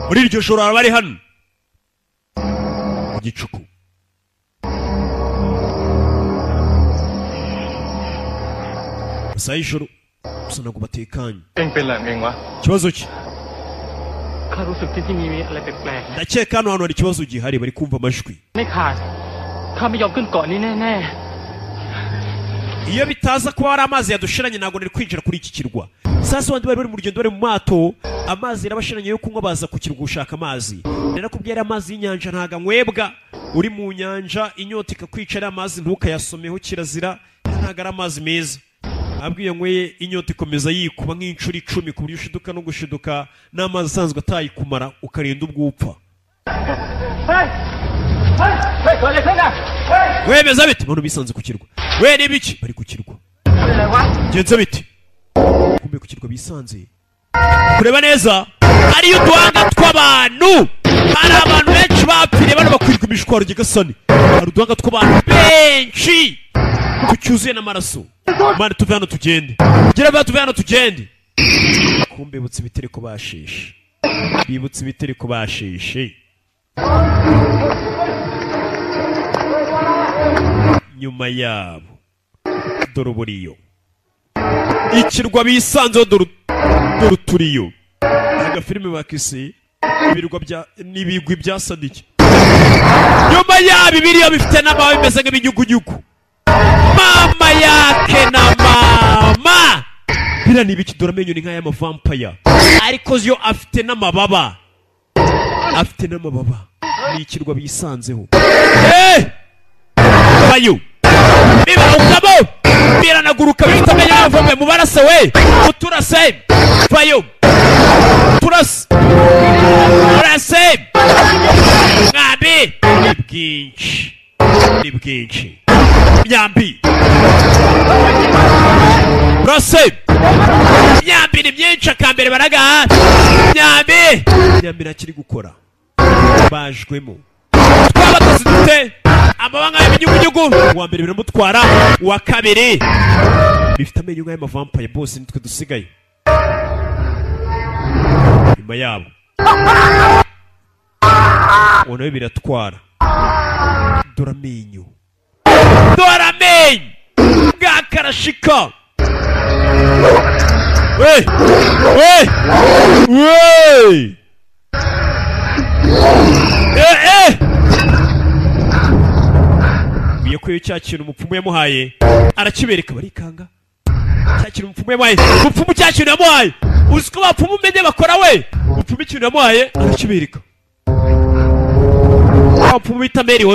S1: muri iryo joro araba ari hano igicuku gusa y'ijoro gusa ntabwo batekanye
S2: เองเป็นอะไรเองวะ
S1: ikibazo ki
S2: ข้ารู้สึกที่มีอะไรแปลกๆ
S1: ndakeka hano hantu hari ikibazo gihari bari kumva amajwi
S2: ไม่ขาดข้าไม่ยอมขึ้นเกาะนี้แน่
S1: iyo bitaza kuba hari amazi yadushiranye ntabwo nari kwinjira kuri iki kirwa sasa abandi bari mu rugendo bari mu mato amazi yarabashiranye yo kunywa baza ku kirwa gushaka amazi narakubwiye ari amazi y'inyanja ntago anywebwa uri mu nyanja inyota ikakwica ari amazi ntukayasomeho kirazira ntago ari amazi meza abwiye nyweye inyota ikomeza yikuba nk'inshuro 10 ku buryo ushiduka no gushiduka n'amazi asanzwe atayikumara ukarinda ubwupfa wemeza bite none bisanze ku kirwa we n'ibiki bari ku kirwa genze bite kumbe ku kirwa bisanze kureba neza ariyo uduhanga tw'abantu hari abantu benshi bapfiriye bano bakwirwa imishwaro gigasani hari uduhanga tw'abantu benshi tucyuzuye n'amaraso mane tuve hano tugende gira ba tuve hano tugende kumbe butse ibitereko bashishe bibutse ibitereko bashishe nyuma yabo dore uburiyo ikirwa bisanzeho dore uturiyo agafilime bakise ibirwa bya n'ibigwi byasadike nyuma yabo ibiriyo bifite n'amababi bimeze nk'ibinyugunyugu mama yake na mama biriya ni ibiki dore amenyo ni nk'aya mavampaya ariko yo afite n'amababa ni ikirwa bisanzeho bayo bibarukamo biranaguruka bifite amenyo y'amavamwe mu barase we uturase bayo turase mwambi ni bwinshi myambi rose myambi ni myinshi akambere baraga myambi nakiri gukora bajwemo twabatozi dute amabanga y'iminyugunyugu uwa mbere biramutwara uwa kabiri bifite amenyo y'amavampaye bose nitwe dusigaye nyuma yabo nawe biratwara dore amenyo bwakarashika biye ko cya kintu umupfumu yamuhaye arakibereka barikanga cya kintu umupfumu yamuhaye umupfumu cya kintu yamuhaye uzi ko bapfumu umenye bakora we umupfumu ikintu yamuhaye arakibereka umupfumu bita Mary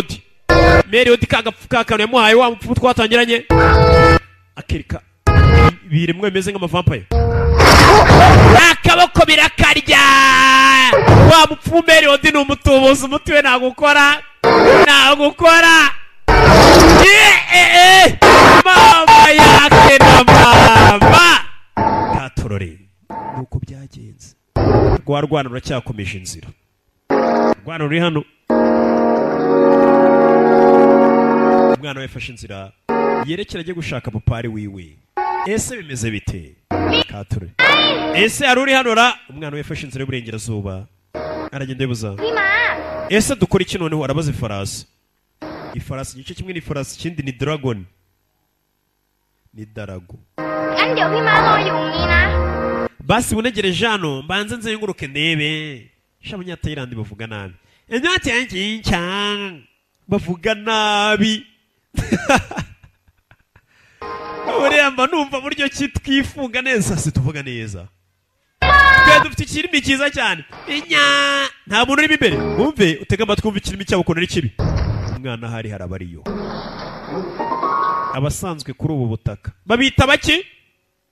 S1: Odi kagapfuka yamuhaye wa mupfumu twatangiranye akereka biremwe bimeze nk'amavampaye akaboko birakarya wa mupfumu Mary Odi ni umutubuzi umuti we nagukora mama yake na mama katorore nuko byagenze rwarwana ruracyakomeje inzira rwana ruri hano umwana we yafashe inzira yerekera ajye gushaka mupari wiwe ese bimeze bite katorore ese ari uri hano ra umwana we yafashe inzira y'uburengerazuba aragenda yibuza ese dukora iki noneho arabaza ifarasi igice kimwe ni ifarasi ikindi ni dragon ni darago basi bunegereje hano mbanze nzenguruke ndebe shabanyatayirandi bavuga nabi bavuga nabi uremba numva buryo ki twifunga neza se tuvuga neza twe dufite ikirimi cyiza cyane nta muntu urimo imbere wumve utega amatwi wumva ikirimi cyabo ukuntu ari kibi umwana hari harabariyo abasanzwe kuri ubu butaka babita baki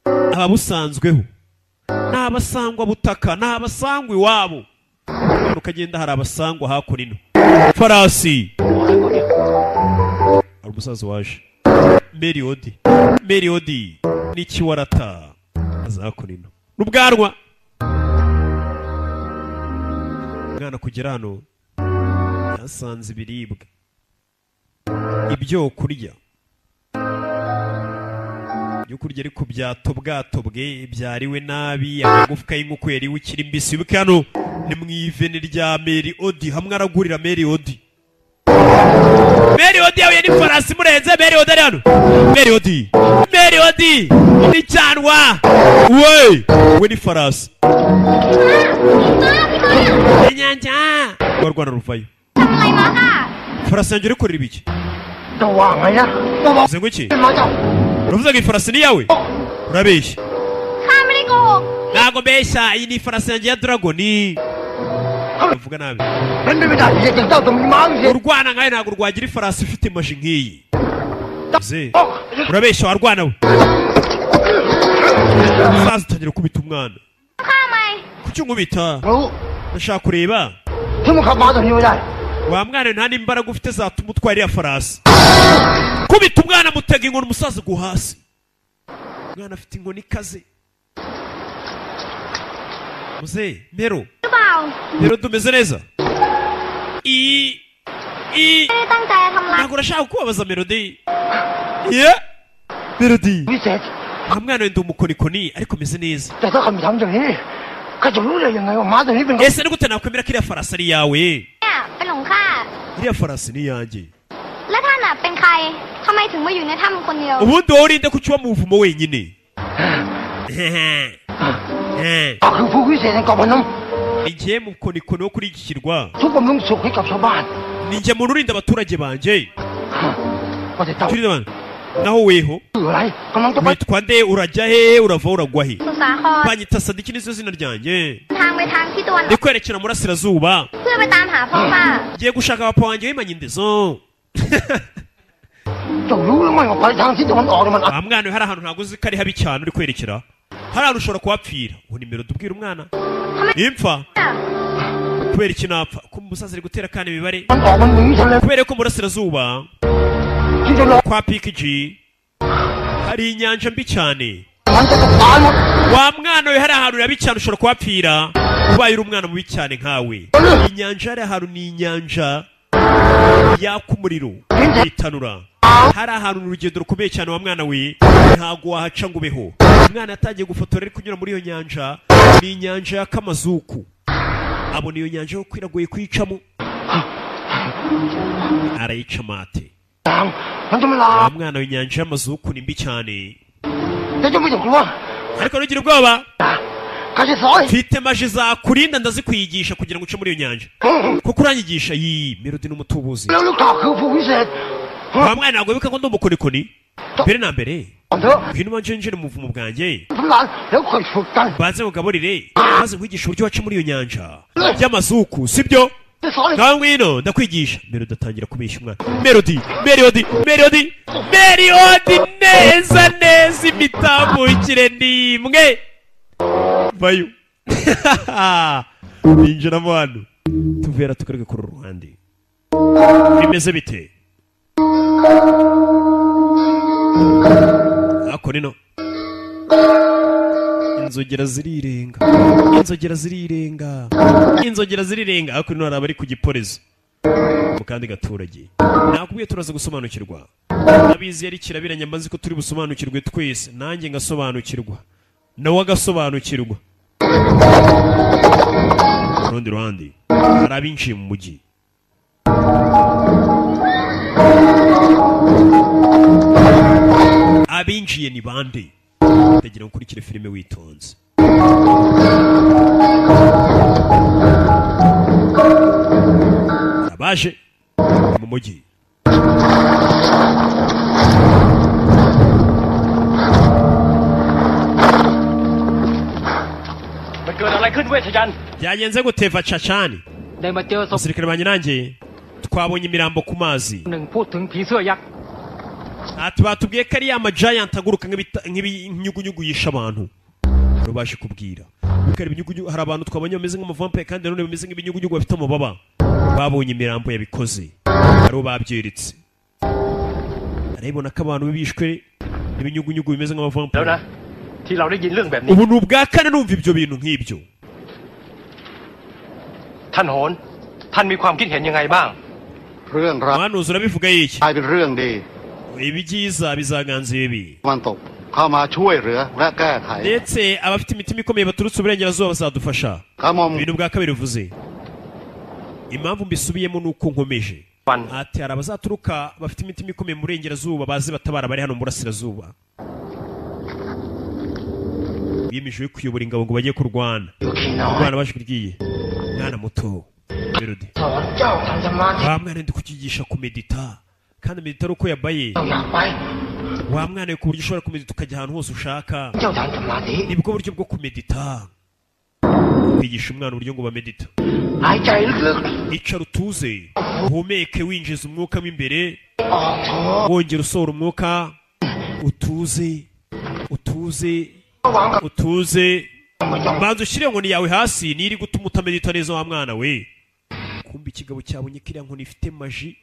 S1: ababusanzweho n'abasangwa butaka n'abasangwa iwabo ukagenda hari abasangwa hakurino farasi ari umusaza waje Mary Odi n'ikiwarata azakurino n'ubwanwa umwana kugera hano yasanze ibiribwa ibyo kurya ibyo kurya ariko byatobwatobwe byariwe nabi amagufwa y'inkoko yariwe ikiri mbisi wibuke hano ni mu iveni rya Mary Odi hamwe aragurira Mary Odi yahuye n'ifarasi murenze Mary Odi ari hano Mary Odi ni cyanwa we n'ifarasi inyanja warwana ruvayo farasi yanjye uri kurira ibiki uvuze ngo iki uravuze ngo ifarasi ni yawe urabeshya ntago mbeshya iyi ni ifarasi yanjye ya dragoni uvuga nabi urwana nkawe ntabwo rwagira ifarasi ifite imaji nk'iyi urabeshya warwana we umusaza utangira kubita umwana kuki nkubita ndashaka kureba wa mwana nta n'imbaraga ufite zatuma utwara iriya farasi kubita umwana mutega inkoni umusaza agwa hasi umwana afite inkoni ikaze muze Mero dumeze neza ntabwo urashaka kubabaza Melody Melody nta mwana wenda umukonikoni ariko meze neza ese ni gute nakwemera ko iriya farasi ari iyawe iriya farasi ni iyanjye ubundi wowe urinde kuki uba mu buvumo wenyine igihe mukonikoni wo kuri iki kirwa ni njye muntu urinda abaturage banjye naho weho witwa nde urajya he urava uragwa he banyita Sadiki nizo zina ryanjye ndi kwerekera murasirazuba ngiye gushaka papa wanjye wimanye indezo mwana hari ahantu ntabwo uzi ko ari habi cyane uri kwerekera hari ahantu ushobora kuhapfira ubu nimero dubwira umwana impfa kubera iki napfa ko umusaza ari gutera kandi imibare kubera ko murasirazuba kwa PKG hari inyanja mbi cyane wa mwana we hari ahantu yabi cyane ushobora kuhapfira ubaye uri umwana mubi cyane nkawe inyanja hari ahantu ni inyanja yaka umuriro itanura hari ahantu urugendo rukomeye cyane wa mwana we ntago wahaca ngo ubeho umwana yatangiye gufotora ari kunyura muri iyo nyanja ni inyanja yaka amazuku abona iyo nyanja yo kwiragoye kuyicamo arayica mate mwana w'inyanja y'amazuku ni mbi cyane ariko nugira ubwoba mfite maji zakurinda ndazikwiyigisha kugira ngo uce muri iyo nyanja kuko uranyigisha iyi Melody n'umutubuzi wa mwana ntabwo wibuka ko ndi umukonikoni mbere na mbere ngwino ubanje njire mu buvumo bwanjye banze mugaburire maze nkwigisha uburyo waca muri iyo nyanja y'amazuku sibyo ngaho ngwino ndakwigisha Melody atangira kubeshya umwana Melody neza neza imitambukire n'imwe vayo binjiramo hano tuvera tukarega kuri ruhande bimeze bite ako nino inzogera zirirenga ako nino hari abari ku giporezo mu kandi gaturage nakubwiye turaza gusobanukirwa nabizi yari kirabiranya mbanzi ko turi busobanukirwe twese nanjye ngasobanukirwa nawe agasobanukirwa rundi ruhande hari abinjiye mu mujyi abinjiye ni bande ndagira ngo ukurikire filime witonze abaje mu mujyi byagenze guteva cacani abasirikare banjye nanjye twabonye imirambo ku mazi batubwiye ko ari ya majayanti aguruka nk'ibinyugunyugu yisha abantu hari baje kubwira hari abantu twabonye bameze nk'amavampire kandi nanone bameze nk'ibinyugunyugu bafite amababa babonye imirambo yabikoze aribo babyiritse arabibona ko abantu bishwe n'ibinyugunyugu bimeze nk'amavampire ubu ni ubwa kane numva ibyo bintu nk'ibyo mwanuzi urabivuga yiki ibyiza bizaganza ibibi
S5: เข้ามาช่วยเหลือและแก้ไข
S1: ndetse abafite imitima ikomeye baturutse uburengerazuba bazadufasha
S5: กระหม่อม
S1: ibintu bwa kabiri bivuze impamvu mbisubiyemo nuko nkomeje ati hari abazaturuka bafite imitima ikomeye mu burengerazuba bazi batabara bari hano mu burasirazuba biyemeje kuyobora ingabo ngo bajye kurwana kurwana baje kuryiye mwana muto Melody wa mwana ndi kukigisha kumedita kandi medita uko yabaye wa mwana ku buryo ushobora kumedita ukajya ahantu hose ushaka nibwo buryo bwo kumedita kwigisha umwana uburyo ngo bamedita icara utuze uhumeke winjiza umwuka mo imbere wongera usohora umwuka utuze banza ushyire inkoni yawe hasi niri gutuma utamedita neza wa mwana we kumva ikigabo cyabonye kiriya nkoni ifite maji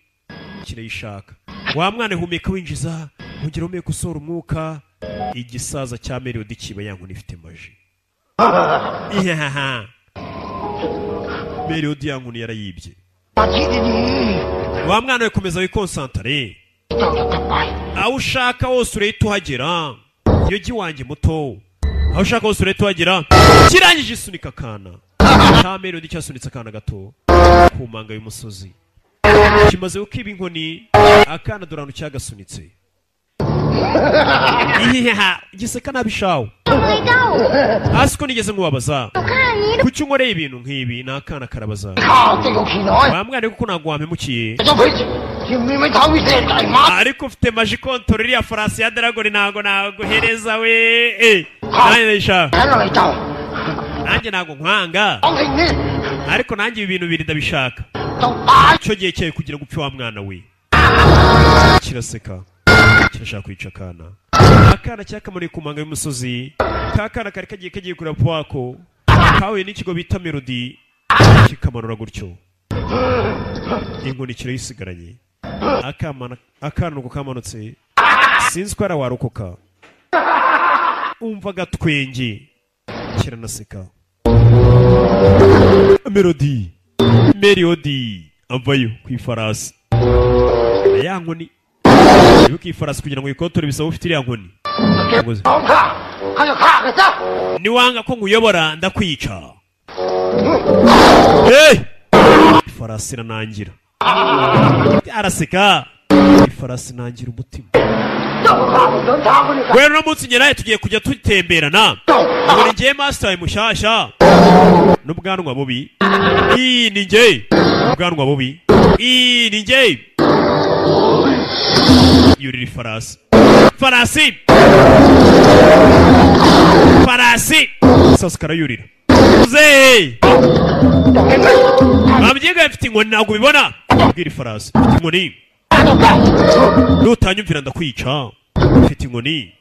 S1: kirayishaka wa mwana humeka winjiza wongera umwuka usohora umwuka igisaza cya Melody kiba ya nkoni ifite maji Melody ya nkoni yarayibye wa mwana we komeza wikonsantare aho ushaka hose urahita uhagera iyo giwanjye muto aho ushaka hose urahita uhagera kirangije isunika akana cya Melody cyasunitse akana gato ku manga y'umusozi kimaze gukiba inkoni akana dorano cyagasunitse giseka nabishawo hasi ko nigeze nkubabaza kuki unkoreye ibintu nk'ibi ni akana karabaza wa mwana kuko ntabwo wampemukiye ariko ufite maji kontorora iriya farasi ya Dragon ntabwo naguhereza we nanjye ndayishaka nanjye ntabwo nkwanga ariko nanjye ibi bintu bibiri ndabishaka icyo gihe cyawe kugira ngo upfe wa mwana we kiraseka kirashaka kwica akana cyakamuriye ku manga y'umusozi kakana kari kagiye kureba pwako kahuye n'ikigo bita Melody kikamanura gutyo inkoni kirayisigaranye akana nuko kamanutse sinzi ko arawarokoka umva gatwenge kiranaseka Melody avayo ku ifarasi ya nkoni yuko ifarasi kugira ngo ikotore bisaba ufite iriya nkoni niwanga ko nkuyobora ndakwica ifarasi iranangira araseka ifarasi nangira umutima rero no munsi ngeraye tugiye kujya tutemberana ngo ni njye master mushyashya n'ubwanwa bubi ni njye ubwanwa bubi ni njye yurira farasi sasa karayurira uze babyiga afite inkoni ntabwo ubibona ubwira ifarasi afite inkoni nutanyumvira ndakwica afite inkoni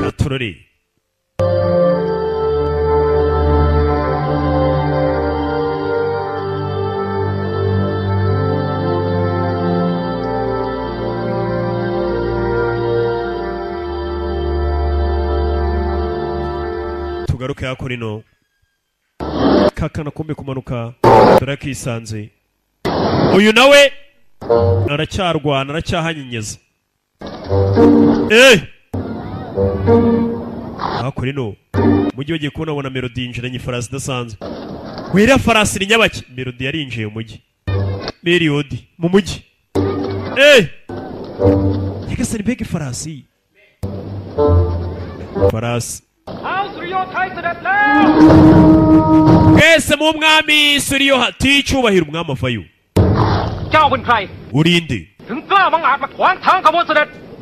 S1: gatorore tugaruke hako rino kakana kumbe kumanuka turakisanze uyu nawe aracyarwana aracyahanyenyeza hako rino mujyi bagiye kubona Melody yinjiranye ifarasi idasanzwe wera farasi ni nyabaki Melody yarinjiye umujyi Melody mu mujyi yakasani bege farasi Ese mu mwami Suriyo hati cyubahira umwami avayo urinde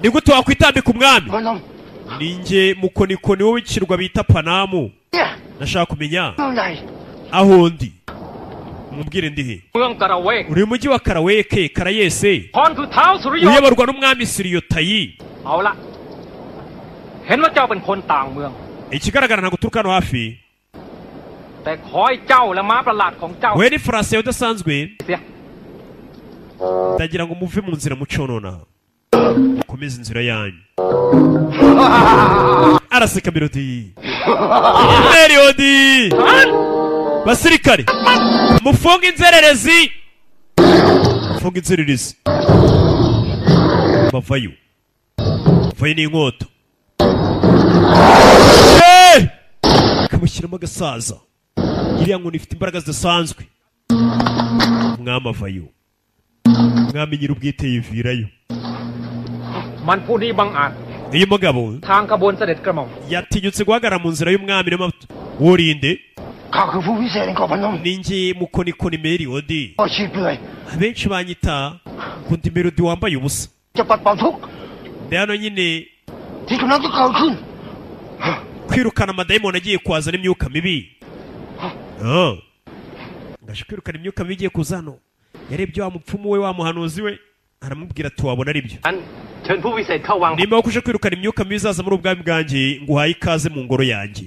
S1: ni gute wakwitambika umwami ninjye mukonikoni wowe ikirwa bita Panamu nashaka kumenya aho ndi mubwire ndihe uri mujyi wa Karaweke Karayese uyoborwa n'umwami Suriyo Tayi ikigaragara ntabwo turuka hano hafi we ni farasi yawe udasanzwe ndagira ngo muve mu nzira muconona komeza inzira yanyu. Araseka Melody. Melody! Basirikare! Mufunga inzererezi! Mufunga inzererezi. Bavayo. Bavayo n'inkota. Kamushyiramo agasaza. Iriya nkoni ifite imbaraga zidasanzwe. Umwami avayo. Umwami nyir'ubwite yivirayo.
S2: มันผู้นี้บังอาจ
S1: Uyu mugabo
S2: ทางขบวนเสด็จกระหม่อม
S1: yatinyutse guhagarara mu nzira y'umwami w'urinde
S5: ข้าคือผู้วิเศษแห่งเกาะพนม
S1: ninjye mukonikoni Melody
S5: ก็ชีพเลย
S1: abenshi banyita ngo ndi Melody wambaye ubusa
S5: จะปัดเป่าทุกข์
S1: hano nyine
S5: ที่กำลังจะเกิดขึ้น
S1: kwirukana amadayimoni agiye kwazana imyuka mibi ngaje kwirukana imyuka mibi igiye kuza hano yarebye wa mupfumu we wa muhanuzi we aramubwira ati wabona ari byo
S2: เชิญผู้วิเศษเข้าวัง
S1: nimba wakuje kwirukana imyuka mibi izaza muri ubwami bwanjye nguhaye ikaze mu ngoro yanjye.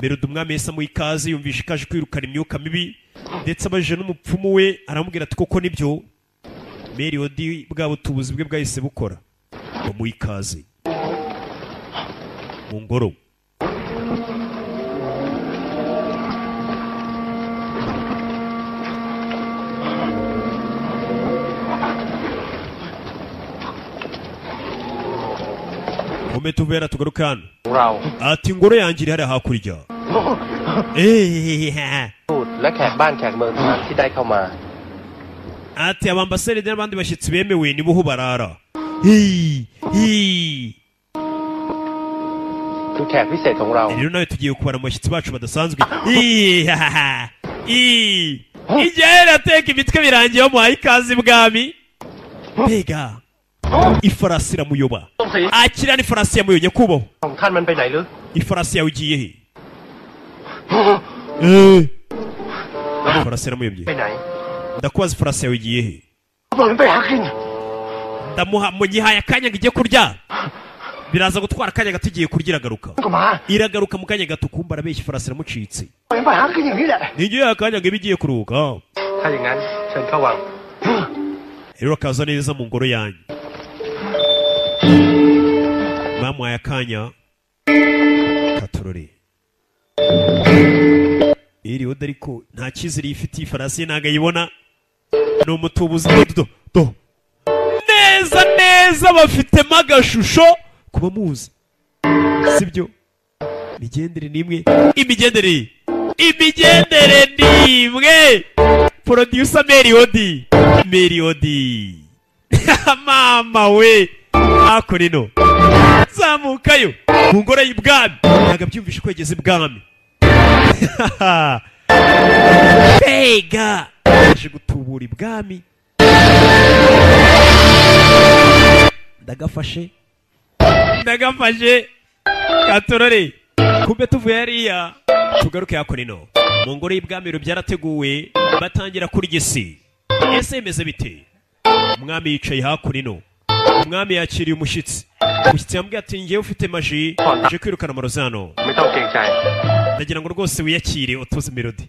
S1: Melody umwami yahise amuha ikaze yumvisha ikaje kwirukana imyuka mibi ndetse abajije n'umupfumu we aramubwira ati koko nibyo. Melody bwa butubuzi bwe bwahise bukora bamuha ikaze mu ngoro. Tuvera tugaruka hano
S4: เรา
S1: ati ingoro yanjye iri hariya hakurya
S4: ทูตและแขกบ้านแขกเมืองทั้งนั้นที่ได้เข้ามา
S1: ati abambasaderi n'abandi bashyitsi bemewe nibo ho barara
S4: คือแขกพิเศษของเรา
S1: rero nawe tugiye kubara mu bashyitsi bacu badasanzwe igihe rateka imitwe birangiye bamuhaye ikaze ibwami mbega ifarasi iramuyoba akira n'ifarasi yamuyoye nyakubahwa
S4: ของท่านมันไปไหนหรือ
S1: ifarasi yawe igiye he ifarasi iramuyobye
S4: ไปไหน
S1: ndakubaza ifarasi yawe igiye he
S5: ปล่อยมันไปหากิน
S1: ndamuha mugihaye akanya ngo ijye kurya biraza gutwara akanya gato igiye kurya iragaruka
S5: ก็มา
S1: iragaruka mu kanya gato kumva arabeshya ifarasi iramucitse
S5: ปล่อยมันไปหากินอย่างนี้แหละ
S1: n'igihe akanya ngo ibe igiye kuruhuka
S4: ถ้าอย่างนั้นเชิญเข้าวัง
S1: rero akaza neza mu ngoro yanyu bamuhaye akanya katorore iri oda ariko nta cyizere yifitiye ifarasi ye ntabwo ayibona ni umutubuzi do neza neza bafitemo agashusho kuba muzi sibyo imigendere n'imwe imigendere n'imwe producer Melody mama we akorino zamukayo mu ngoro y'ibwami ntabwo abyumvishe ko yageze ibwami mbega yaje gutubura ibwami ndagafashe katorore kumbe tuvuye hariya tugaruke hakurino mu ngoro y'ibwami biro byarateguwe batangira kurya isi ese bimeze bite umwami yicaye hakurino umwami yakiriye umushyitsi yambwiye ati ngewe ufite maji uje kwirukana amarozano
S4: ไม่ต้องเกรงใจ
S1: ndagira ngo rwose wiyakire utuze Melody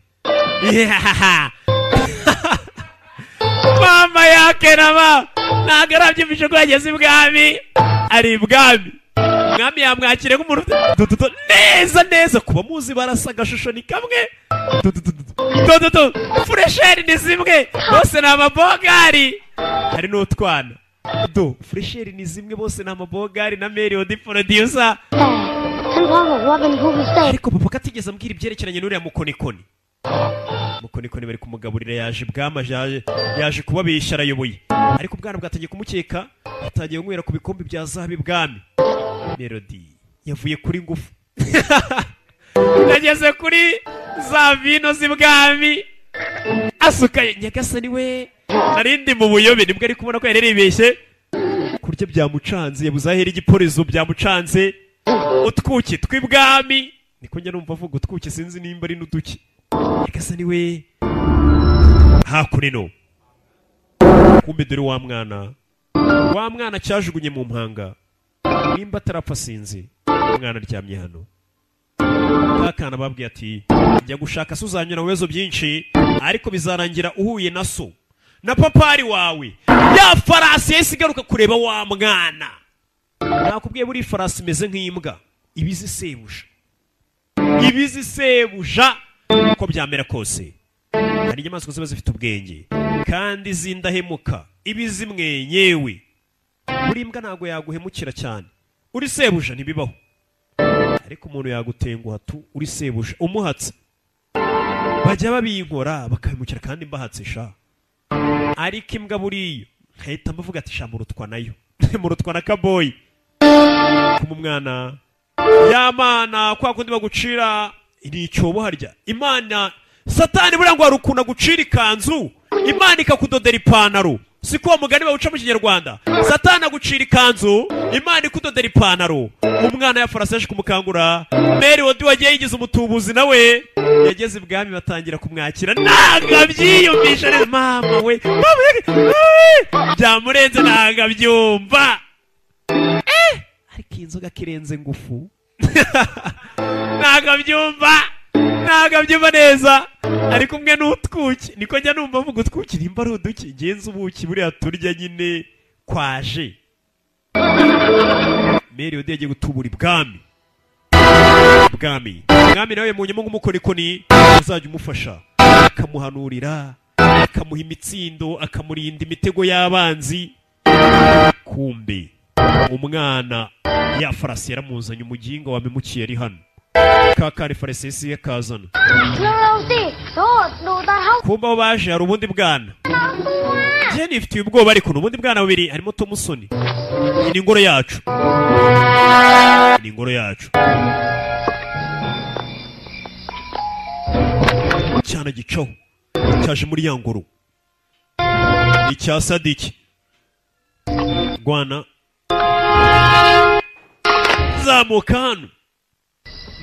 S1: mama yake nama ntabwo arabyumvishe ko yageze ibwami ari ibwami umwami yamwakire nk'umuntu neza kuba muzi barasa agashusho ni kamwe furesheri ni zimwe bose ni amabogari hari n'utwana furesheri ni zimwe bose ni amabogari na Melody producer
S3: ท่านพ่อบอกว่าเป็นผู้พิเศษ
S1: ariko papa katigeze ambwira ibyerekeranye n'uriya mukonikoni bari kumugaburira yaje ibwami yaje kubabeshya arayoboye ariko ubwana bwatangiye kumukeka atangiye kunywera ku bikombe bya zahabu ibwami Melody yavuye kuri ngufu yageze kuri za vino z'ibwami asukaye nyagasani we narindi mu buyobe nibwo ari kubona ko yaribeshye kurya byamucanze yabuze ahera igiporezo byamucanze utwuki tw'ibwami niko njya numva avuga utwuki sinzi nimba ari n'uduki nyagasani we hakurino kumbe dore wa mwana cyajugunye mu mpanga nimba atarapfa sinzi umwana aryamye hano kakana babwiye ati njya gushaka so uzanyura mu bibazo byinshi ariko bizarangira uhuye na so na papari wawe ya farasi yahise igaruka kureba wa mwana. Nakubwiye buri farasi imeze nk'imbwa ibizi sebuja uko byamera kose. Hari inyamaswa ziba zifite ubwenge kandi zindahemuka ibizi mwenyewe. Buri imbwa ntago yaguhemukira cyane uri sebuja ntibibaho, ariko umuntu yagutenguha tu uri sebuja umuhatse. Bajya babinkora bakabimukira kandi mbahatse sha. Ariko imbwa buriyo nkahita mbavuga ati sha murutwa nayo murutwa na kaboyi kuma umwana yamana kwa kundi bagucira iri icyobo harya Imana Satani buriya ngo harukuna gucira ikanzu Imana ikakudodera ipantaro. Siko uwo mugani bawuca mu Kinyarwanda. Satani agucira ikanzu Imana ikudodera ipantaro. Umwana ya farasi yaje kumukangura. Mary Odi wagiye yigize umutubuzi nawe yageze ibwami batangira kumwakira. Nanga byiyumvisha neza mama we. Byamurenze nanga byumva. Ariko inzoga kirenze ngufu. Nanga byumva neza. Ariko umwe n'utwuki niko njya numva mvuga utwuki nimba ari uduki genza ubuki buriya turya nyine kwaje. Mary Odi yagiye gutubura ibwami nawe mu nyuma nk'umukorikoni azajya umufasha akamuhanurira akamuha imitsindo akamurinda imitego y'abanzi. Kumbe umwana ya farasi yaramuzanye umuginga wamemukiye ari hano kakari faresi yakazana. Kumbe abo baje hari ubundi bwana je nifitiye ubwoba, ariko n'ubundi bwana bubiri harimo Tomusoni. Ni ingoro yacu cyana gicaho cyaje muri ya ngoro icya Sadiki Rwana zamuka hano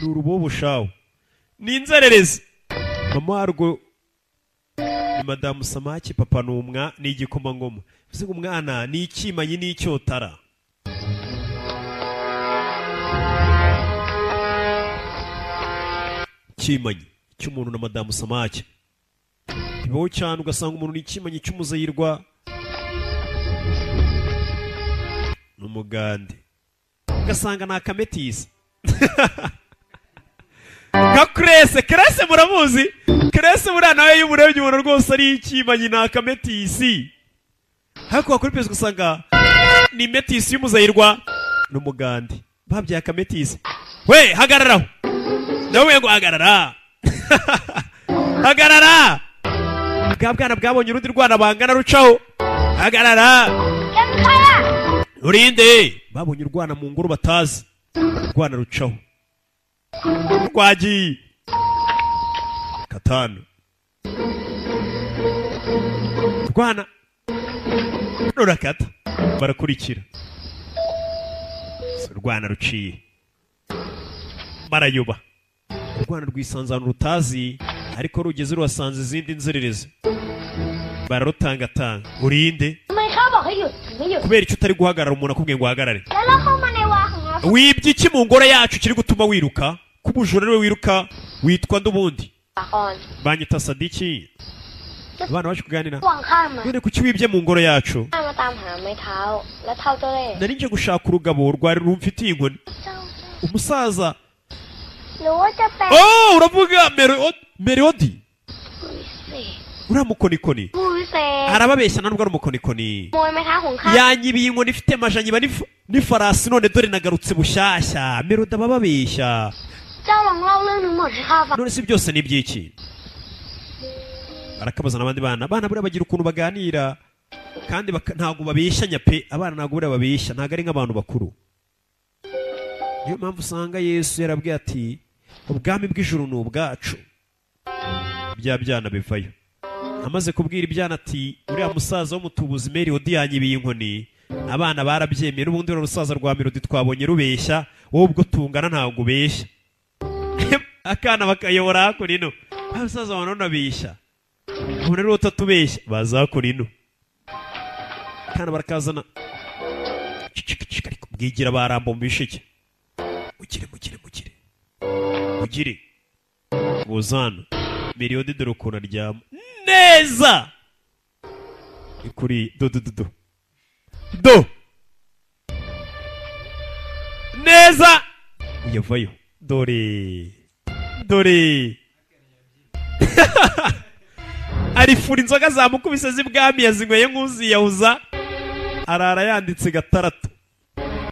S1: ni urubobo shawo ni inzererezi. Mama warwo ni Madamu Samaki, papa n'umwa ni igikomangoma. Bivuze ngo umwana ni ikimanyi n'icyotara. Kimanyi cy'umuntu na Madamu Samaki bibaho cyane, ugasanga umuntu ni ikimanyi cy'umuzayirwa n'umugande, ugasanga ni akametisi nka Krese muramuzi. Krese buriya nawe iyo umurebye ubona rwose ari ikimanyi ni akametisi. Ariko wakuri pesi usanga ni metisi y'umuzayirwa n'umugande babyaye akametisi. We hagararaho nawe ngo hagarara bwa bwana bwabonye urundi rwana bangana rucaho. Hagarara urinde babonye urwana mu ngoro batazi urwana rucaho. Rwagiye Katano rwana rurakata barakurikira. Rwana ruciye barayoba. Urwana rwisanzana rutazi, ariko rugeze ruhasanze izindi nzererezi bararutangatanga. Urinde kubera icyo utari guhagarara umuntu akubwiye ngo uhagarare. Wibye iki mu ngoro yacu kiri gutuma wiruka? Kubujura niwe wiruka witwa ndubundi. Banyita Sadiki. Abana baje kuganira. None kuki wibye mu ngoro yacu? Nari nje gushaka urugabo rwari rumfitiye inkoni. Umusaza. Oh, uravuga Mary Odi. Uramukonikoni. Arababeshya nubwo ari umukonikoni. Yanyibiye inkoni ifite majanyiba n'ifarasi, none dore nagarutse bushyashya. Mary Odi ababeshya. None si byose ni byiki? Arakabaza n'abandi bana buriya bagira ukuntu baganira kandi ntago babeshanya pe. Abana ntago buriya babeshya, ntago ari nk'abantu bakuru. Niyo mpamvu usanga Yesu yarabwiye ati ubwami bw'ijuru ni ubwacu. Bya byana bivayo. Amaze kubwira ibyana ati uriya musaza w'umutubuzi Mary Odi yanyibiye inkoni. Abana barabyemeye, n'ubundi urusaza rwa Mary Odi twabonye rubeshya, wowe ubwo tungana ntago ubeshya. Akana bakayobora hakuri ino. Abasaza banone abeshya. Ubu rero utatubeshya bazakora ino. Kana barakazana. Ariko bwigira barambo mu bishike. Mugire. Buzana. Mary Odi dore ukuntu aryama neza. kuri do neza yavayo dore arifura inzoga zamukubise z'ibwami yazinyweye nk'uziyahuza arara yanditse gataratu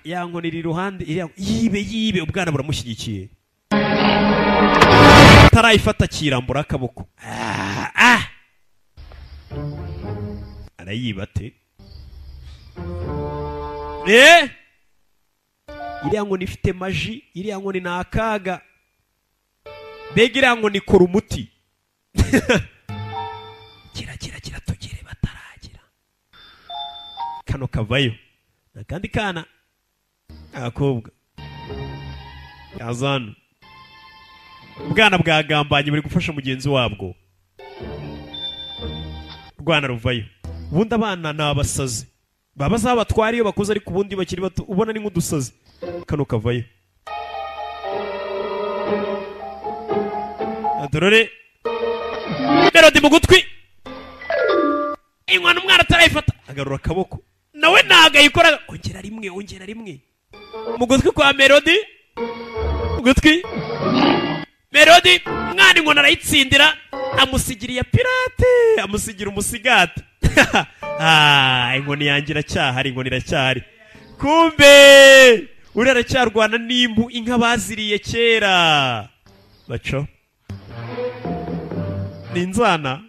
S1: yankonira iruhande yibe ubwana buramushyigikiye atarayifata kirambura akaboko arayiba ate iriya nkoni ifite maji, iriya nkoni ni akaga, mbega iriya nkoni ikora umuti. kira tugere bataragira kano kavayo nakandi kana akobwa yazana ubwana bwagambanye buri gufasha mugenzi wabwo, rwana ruvayo. Ubundi abana ni abasazi baba zabatwara iyo bakoze, ariko ubundi bakiri bato ubona ni nk'udusazi. Kano kavayo adorore melody mu gutwi, inkwano umwana atarayifata agarura akaboko nawe nagayikora, ongera rimwe mu gutwi kwa melody, mu gutwi melody umwana inkwano arayitsindira, amusigira iya pirate, amusigira umusigati. Inkoni yanjye iracyahari, inkoni iracyahari. Kumbe uri aracyarwana n'impu inka baziriye kera baco ni inzana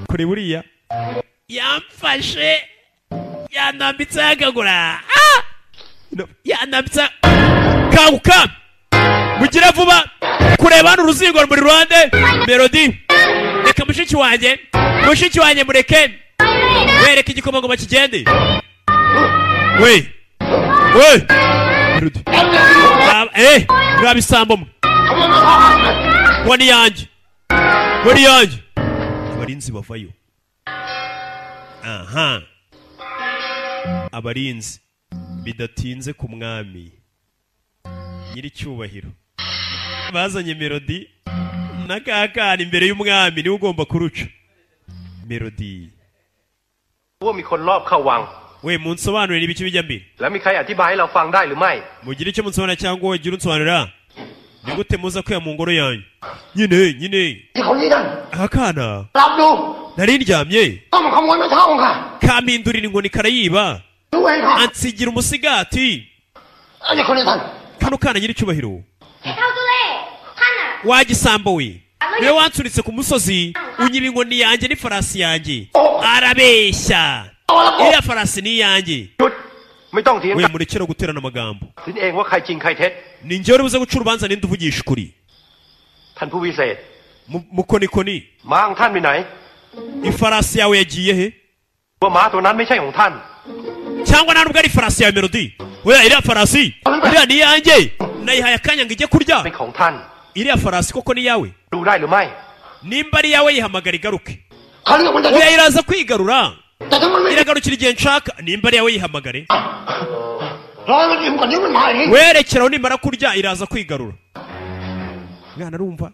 S1: kuri buriya yamfashe yanambitse yakagura yanambitse kanguka mugira vuba kureba hano uruzingo muri Rwanda. Melody reka mushiki wanjye mureke wereka igikomangoma kigende. We Melody mwabisambo mwe wani yanjye abarinzi bavayo. Aha, abarinzi bidatinze ku mwami nyiri cyubahiro bazanye Melody nakakana imbere y'umwami, niwe ugomba kuruca. Melody we munsobanurire n'ibiki bijya mbere, mugire icyo munsobanurira cyangwa wowe gira unsobanurira. Ni gute muza kwaya mu ngoro yanyu? Nyine akana nari ndyamye kamindurira inkoni karayiba ansigira umusigati. Kano kana nyiri cyubahiro wagisambo we, niwe wansuritse ku musozi unyiba inkoni yanjye n'ifarasi yanjye. Arabeshya, iriya farasi ni yanjye. We murekera guterana amagambo, ni njye uri buze guca urubanza ninde uvugisha ukuri. Mukonikoni ifarasi yawe yagiye he? Cyangwa nta nubwo ari ifarasi yawe Melody? Oya, iriya farasi iriya ni yanjye, nayihaye akanya ngo ijye kurya. Iriya farasi koko ni yawe? Nimba ari yawe yihamagara igaruke. Oya, iraza kwigarura, iragarukira igihe nshaka. Nimba ari yawe yihamagare, werekeraho nimara kurya iraza kwigarura. Mwana arumva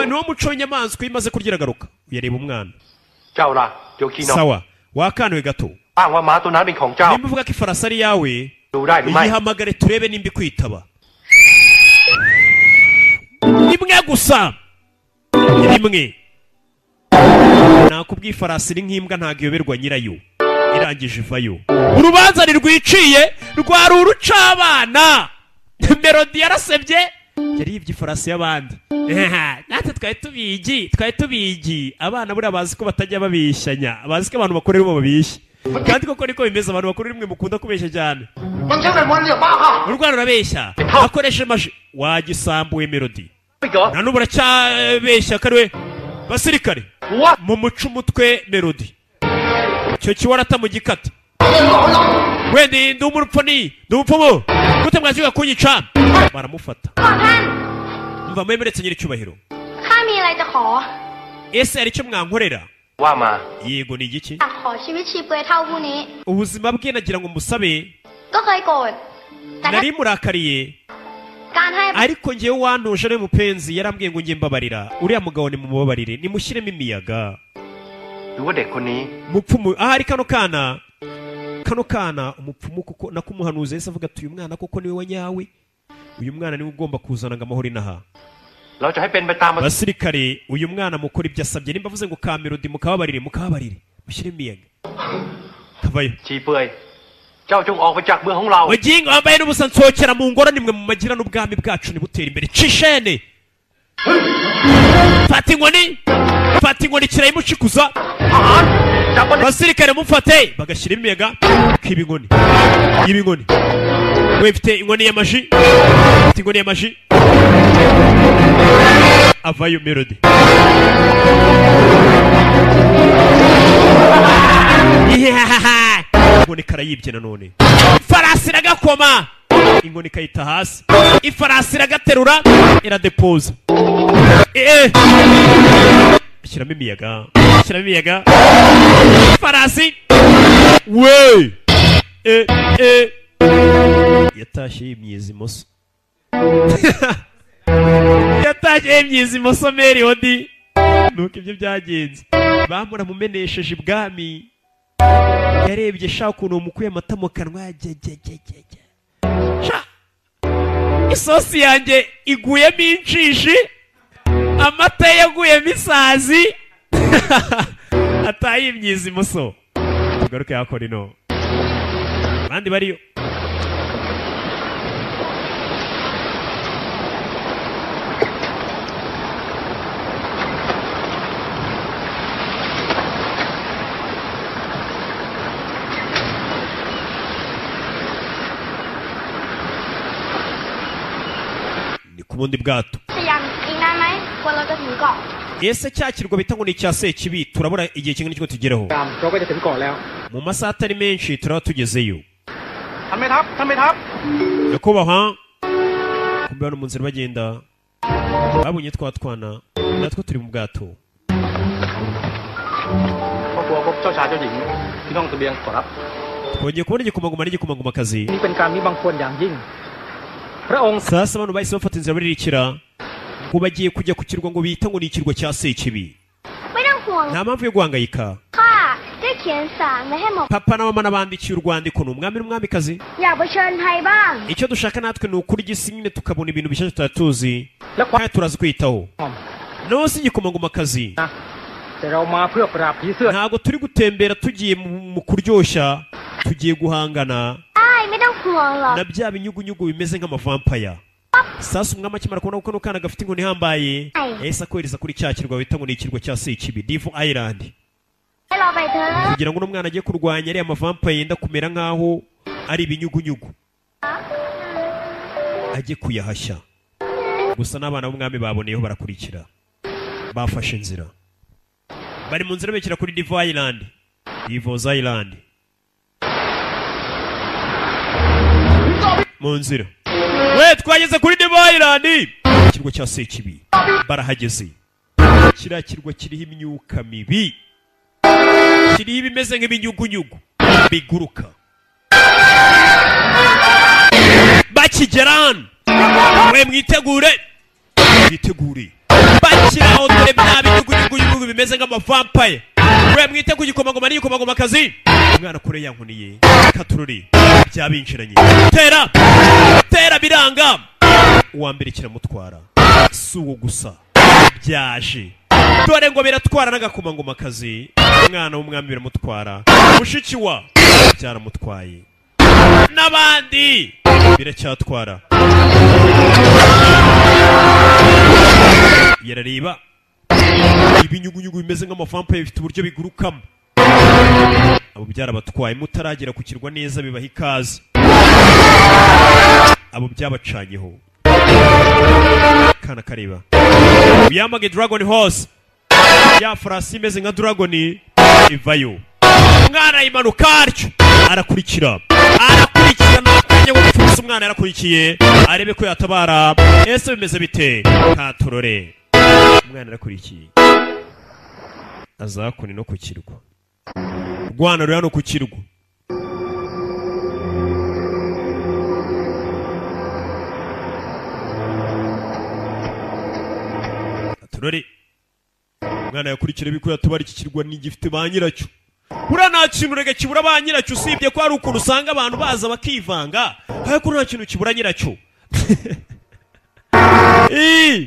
S1: niwo muco w'inyamaswa iyo imaze kurya iragaruka. Uyareba umwana sawa wakanwe gato. Nimba uvuga ko ifarasi ari yawe yihamagare turebe nimba ikwitaba. Rimwe gusa, rimwe. Nakubwiye ifarasi ni nk'imbwa ntabwo iyoberwa nyirayo, irangije ivayo. Urubanza nirwiciye rwari urucabana. Melody yarasebye, yari yibye ifarasi y'abandi. Natwe twari tubigi. Abana buriya bazi ko batajya babishyanya, bazi ko abantu bakorera bo babishya. Kandi koko niko bimeze, abantu bakorera rimwe mukunda kubeshya cyane. Urwana urabeshya akoresha maji. Wagisambuye Melody, na n'ubu uracyabeshya kariwe basirikare mu muco umutwe. Melody cyo kiwarata mu gikata. Wendi ndi umupfumu gute mwaziga kunyica? Baramufata. Mva mwemeretse nyiri cyubahiro, ese ari cyo mwankorera? Yego, ni igiki? Ubuzima bwe nagira ngo musabe. Nari murakariye, ariko ngewe wantuje ari mupenzi yarambwiye ngo njye mbabarira. Uriya mugabo ni mumubabarire, nimushyiremo imiyaga.
S6: รือว่าเด็กคนนี้
S1: umupfumu ahari kano kana umupfumu kuko nakumuhanuza Yesu avuga ati uyu mwana koko niwe wanyawe uyu mwana niwe ugomba kuzana ngo amahoro inaha
S6: เราจะให้เป็นไปตาม
S1: basirikare uyu mwana mukora ibyo asabye nimba avuze ngo kamerodi mukababarire mushyire imiyaga kavayo
S6: ชีเปื่อยเจ้าจงออกไปจากเมืองของเรา
S1: ugingo wambaye n'ubusa nsohokera mu ngoro nimwe mu magira n'ubwami bwacu nibutera imbere cishene fata inkoni kirayimushikuza basirikare mufate bagashyira imiyaga kiba inkoni we mfite inkoni y'amaji avayo melody inkoni karayibye nanone ifarasi iragakoma inkoni ikayita hasi ifarasi iragaterura iradepoza shyiramo imiyaga ifarasi we yatashye yimyiza imoso meri odi nuko ibyo byagenze bamuramumenesheje ibwami yarebye shaka ukuntu umukuye amata mu kanwa isosi yanjye iguyemo inshishi amata ye yaguyemo isazi atayimyiza imoso tugaruke yakora ino abandi bariyo ubundi bwato ese cyakirwa bita ngo ni icya Sekibi turabura igihe kimwe n'icyo tugeraho mu masaha atari menshi turaba tugezeyo nyakubahwa kumbe hano mu nzira bagenda babonye twana natwo turi mu bwato twongeye kubona igikomangomakazi sasa abantu bahise bafata inzira baririkira ngo bagiye kujya ku kirwa ngo bita ngo ni ikirwa cya Sekibi nta mpamvu yo guhangayika papa na mama nabandikiye urwandiko ni umwami n'umwamikazi icyo dushaka natwe ni ukurya isi nyine tukabona ibintu bishya tutatuzi kandi turazi kwitaho naho si igikomangomakazi ntabwo turi gutembera tugiye mu kuryoshya tugiye guhangana na bya binyugunyugu bimeze nk'amavampaya sasa umwami akimara kubona ko kano kana gafite inkoni ihambaye yahise akohereza kuri cya kirwa bita ngo ni ikirwa cya Sekibi Devil Island kugira ngo uno mwana ajye kurwanya ariya mavampaya yenda kumera nk'aho ari ibinyugunyugu ajye kuyahashya gusa n'abana b'umwami baboneyeho barakurikira bafashe inzira bari mu nzira bekera kuri Devil Island mu nzira we twageze kuri Devil Island ikirwa cya Sekibi barahageze kiriya kirwa kiriho imyuka mibi kiriho ibimeze nk'ibinyugunyugu biguruka bakigerana we mwitegure bakiraho dore bya binyugunyugu bimeze nk'amavampaya we mwiteguye igikomangoma n'igikomangomakazi umwana kure yankuniye katururi byabinshiranye tera biranga uwa mbere kiramutwara si uwo gusa byaje dore ngo biratwara n'agakomangomakazi umwana w'umwami biramutwara mushiki wa byaramutwaye n'abandi biracyatwara yarareba ibinyugunyugu bimeze nk'amavampaya bifite uburyo bigurukamo abo byarabatwaye mutaragera ku kirwa neza bibaha ikaze abo byabacanyeho kana kareba yamage Dragon Horse ya farasi imeze nka dragon ivayo umwana imanuka atyo arakurikira nakujya gupfusa umwana yarakurikiye arebe ko yatabara ese bimeze bite katurore umwana arakurikiye azakuni no ku kirwa rwana rero no ku kirwa katurore umwana yakurikira biko yatubara iki kirwa n'igifite ba nyiracyo ura nta kintu rega kibura ba nyiracyo usibye ko hari ukuntu usanga abantu baza bakivanga ariko nta kintu kibura nyiracyo hey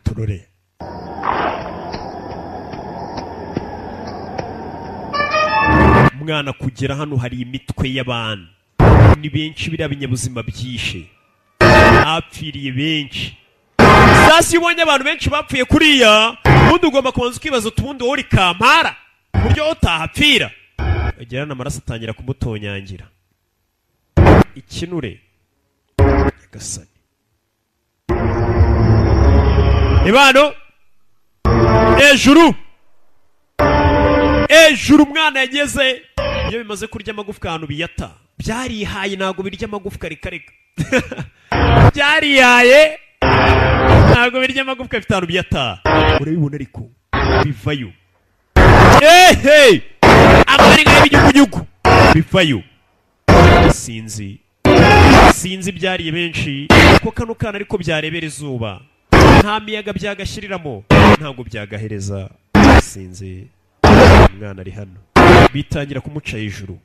S1: turore umwana kugera hano hari imitwe y'abantu ni benshi biriya binyabuzima byishe hapfiriye benshi sasi ubonye abantu benshi bapfuye kuriya ubundi ugomba kubanza ukibaza utubundi wowe uri kampara uburyo utahapfira agerana amaraso atangira kumutonyangira ikinure nyagasani ibano ejuru umwana yageze iyo bimaze kurya amagufwa ahantu biyata byarihaye ntabwo birya amagufwa reka byarihaye ntabwo birya amagufwa afite ahantu biyata urabibona ariko bivayo amaringa y'ibinyugunyugu bivayo sinzi byariye benshi ko kano kana ariko byarebera izuba nta miyaga byagashyiriramo ntabwo byagahereza sinzi umwana ari hano bitangira kumuca hejuru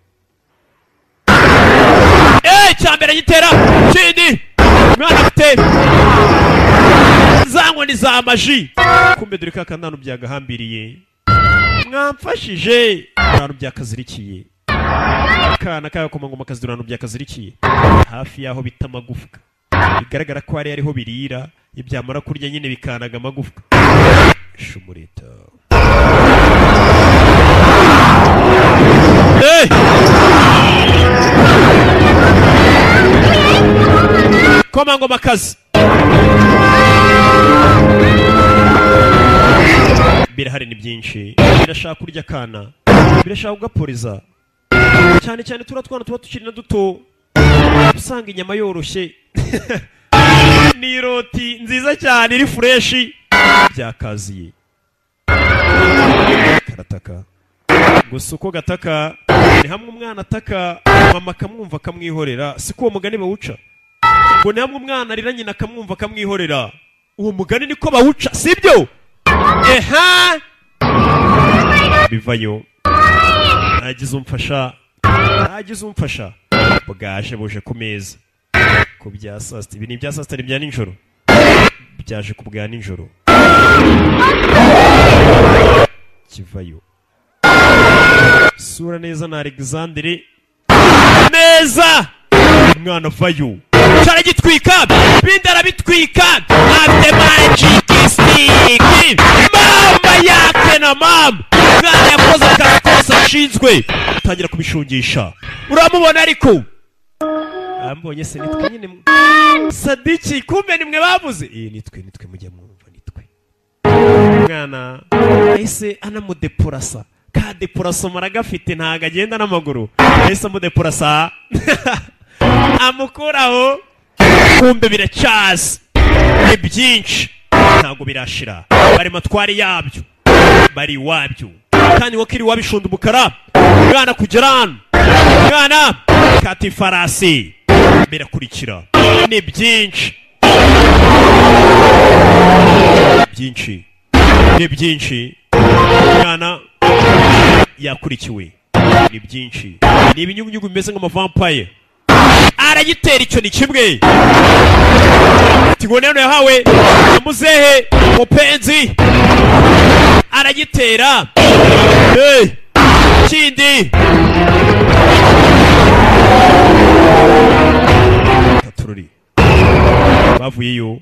S1: cyambere gitera kindi umwana afite za nkoni za maji kumbe dore ka kananu byagahambiriye mwamfashije ahantu byakazirikiye kana kagakomangoma kazi ahantu byakazirikiye hafi yaho bita amagufwa bigaragara ko hari ariho birira ibyamara kurya nyine bikanaga amagufwa shumurita komangoma kazi birahari ni byinshi birashaka kurya kana birashaka kugaporiza cyane cyane turatwana tuba tukiri na duto usanga inyama yoroshye ni iroti nziza cyane iri fureshi byakaziye karataka gusa uko gataka ni hamwe umwana ataka mama akamwumva akamwihorera siko uwo mugani bawuca ngo ni hamwe umwana arira nyina akamwumva akamwihorera uwo mugani niko bawuca sibyo bivayo nagize umfasha bwaje buje ku meza ku bya saa sita ibi ni ibya saa sita n'ibya nijoro byaje ku bwa nijoro kivayo sura neza na Alexandre neza umwana vayo cyara gitwika bindara bitwika afite magic stick mama yake na mama mwana yakoze akazi kose ashinzwe tangira kubishungisha uramubona ariko ambonye se nitwe nyine Sadiki kumbe nimwe bavuze nitwe mujya mwumva nitwe mwana ese anamudeporasa ka deporasa maragafite ntaga agenda n'amaguru ese amudeporasa amukuraho kumbe biracyaza ni byinshi ntabwo birashira bari matwari yabyo bari wabyo kandi wakiri wabishunda umukara mwana kugerana mwana kati farasi birakurikira ni byinshi mwana yakurikiwe ni byinshi ni ibinyugunyugu bimeze nk'amavampire aragitera icyo ni kimwe tigone yahawe muzehe mupenzi aragitera kindi katururi bavuyeyo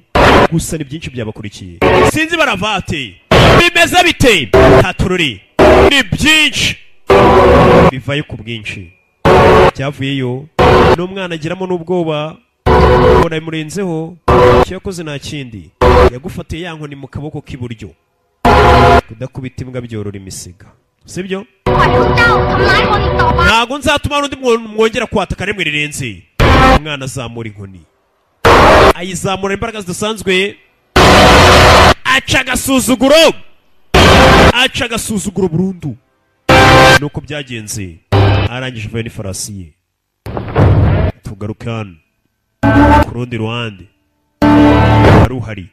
S1: gusa ni byinshi byabakurikiye sinzi baravate bimeze bite katururi ni byinshi bivayo ku bwinshi cyavuyeyo n'umwana agiramo n'ubwoba ubona bimurenzeho icyo yakoze nta kindi yagufatiye ya nkoni mu kaboko k'iburyo kudakubita imbwa byorora imisiga sibyo ntabwo nzatuma n'undi mwongera kwataka rimwe rirenze umwana azamura inkoni ayizamura imbaraga zidasanzwe aca agasuzuguro aca agasuzuguro burundu. Nuko byagenze arangije avuye n'ifarasi ye. Tugaruke hano ku rundi ruhande wari uhari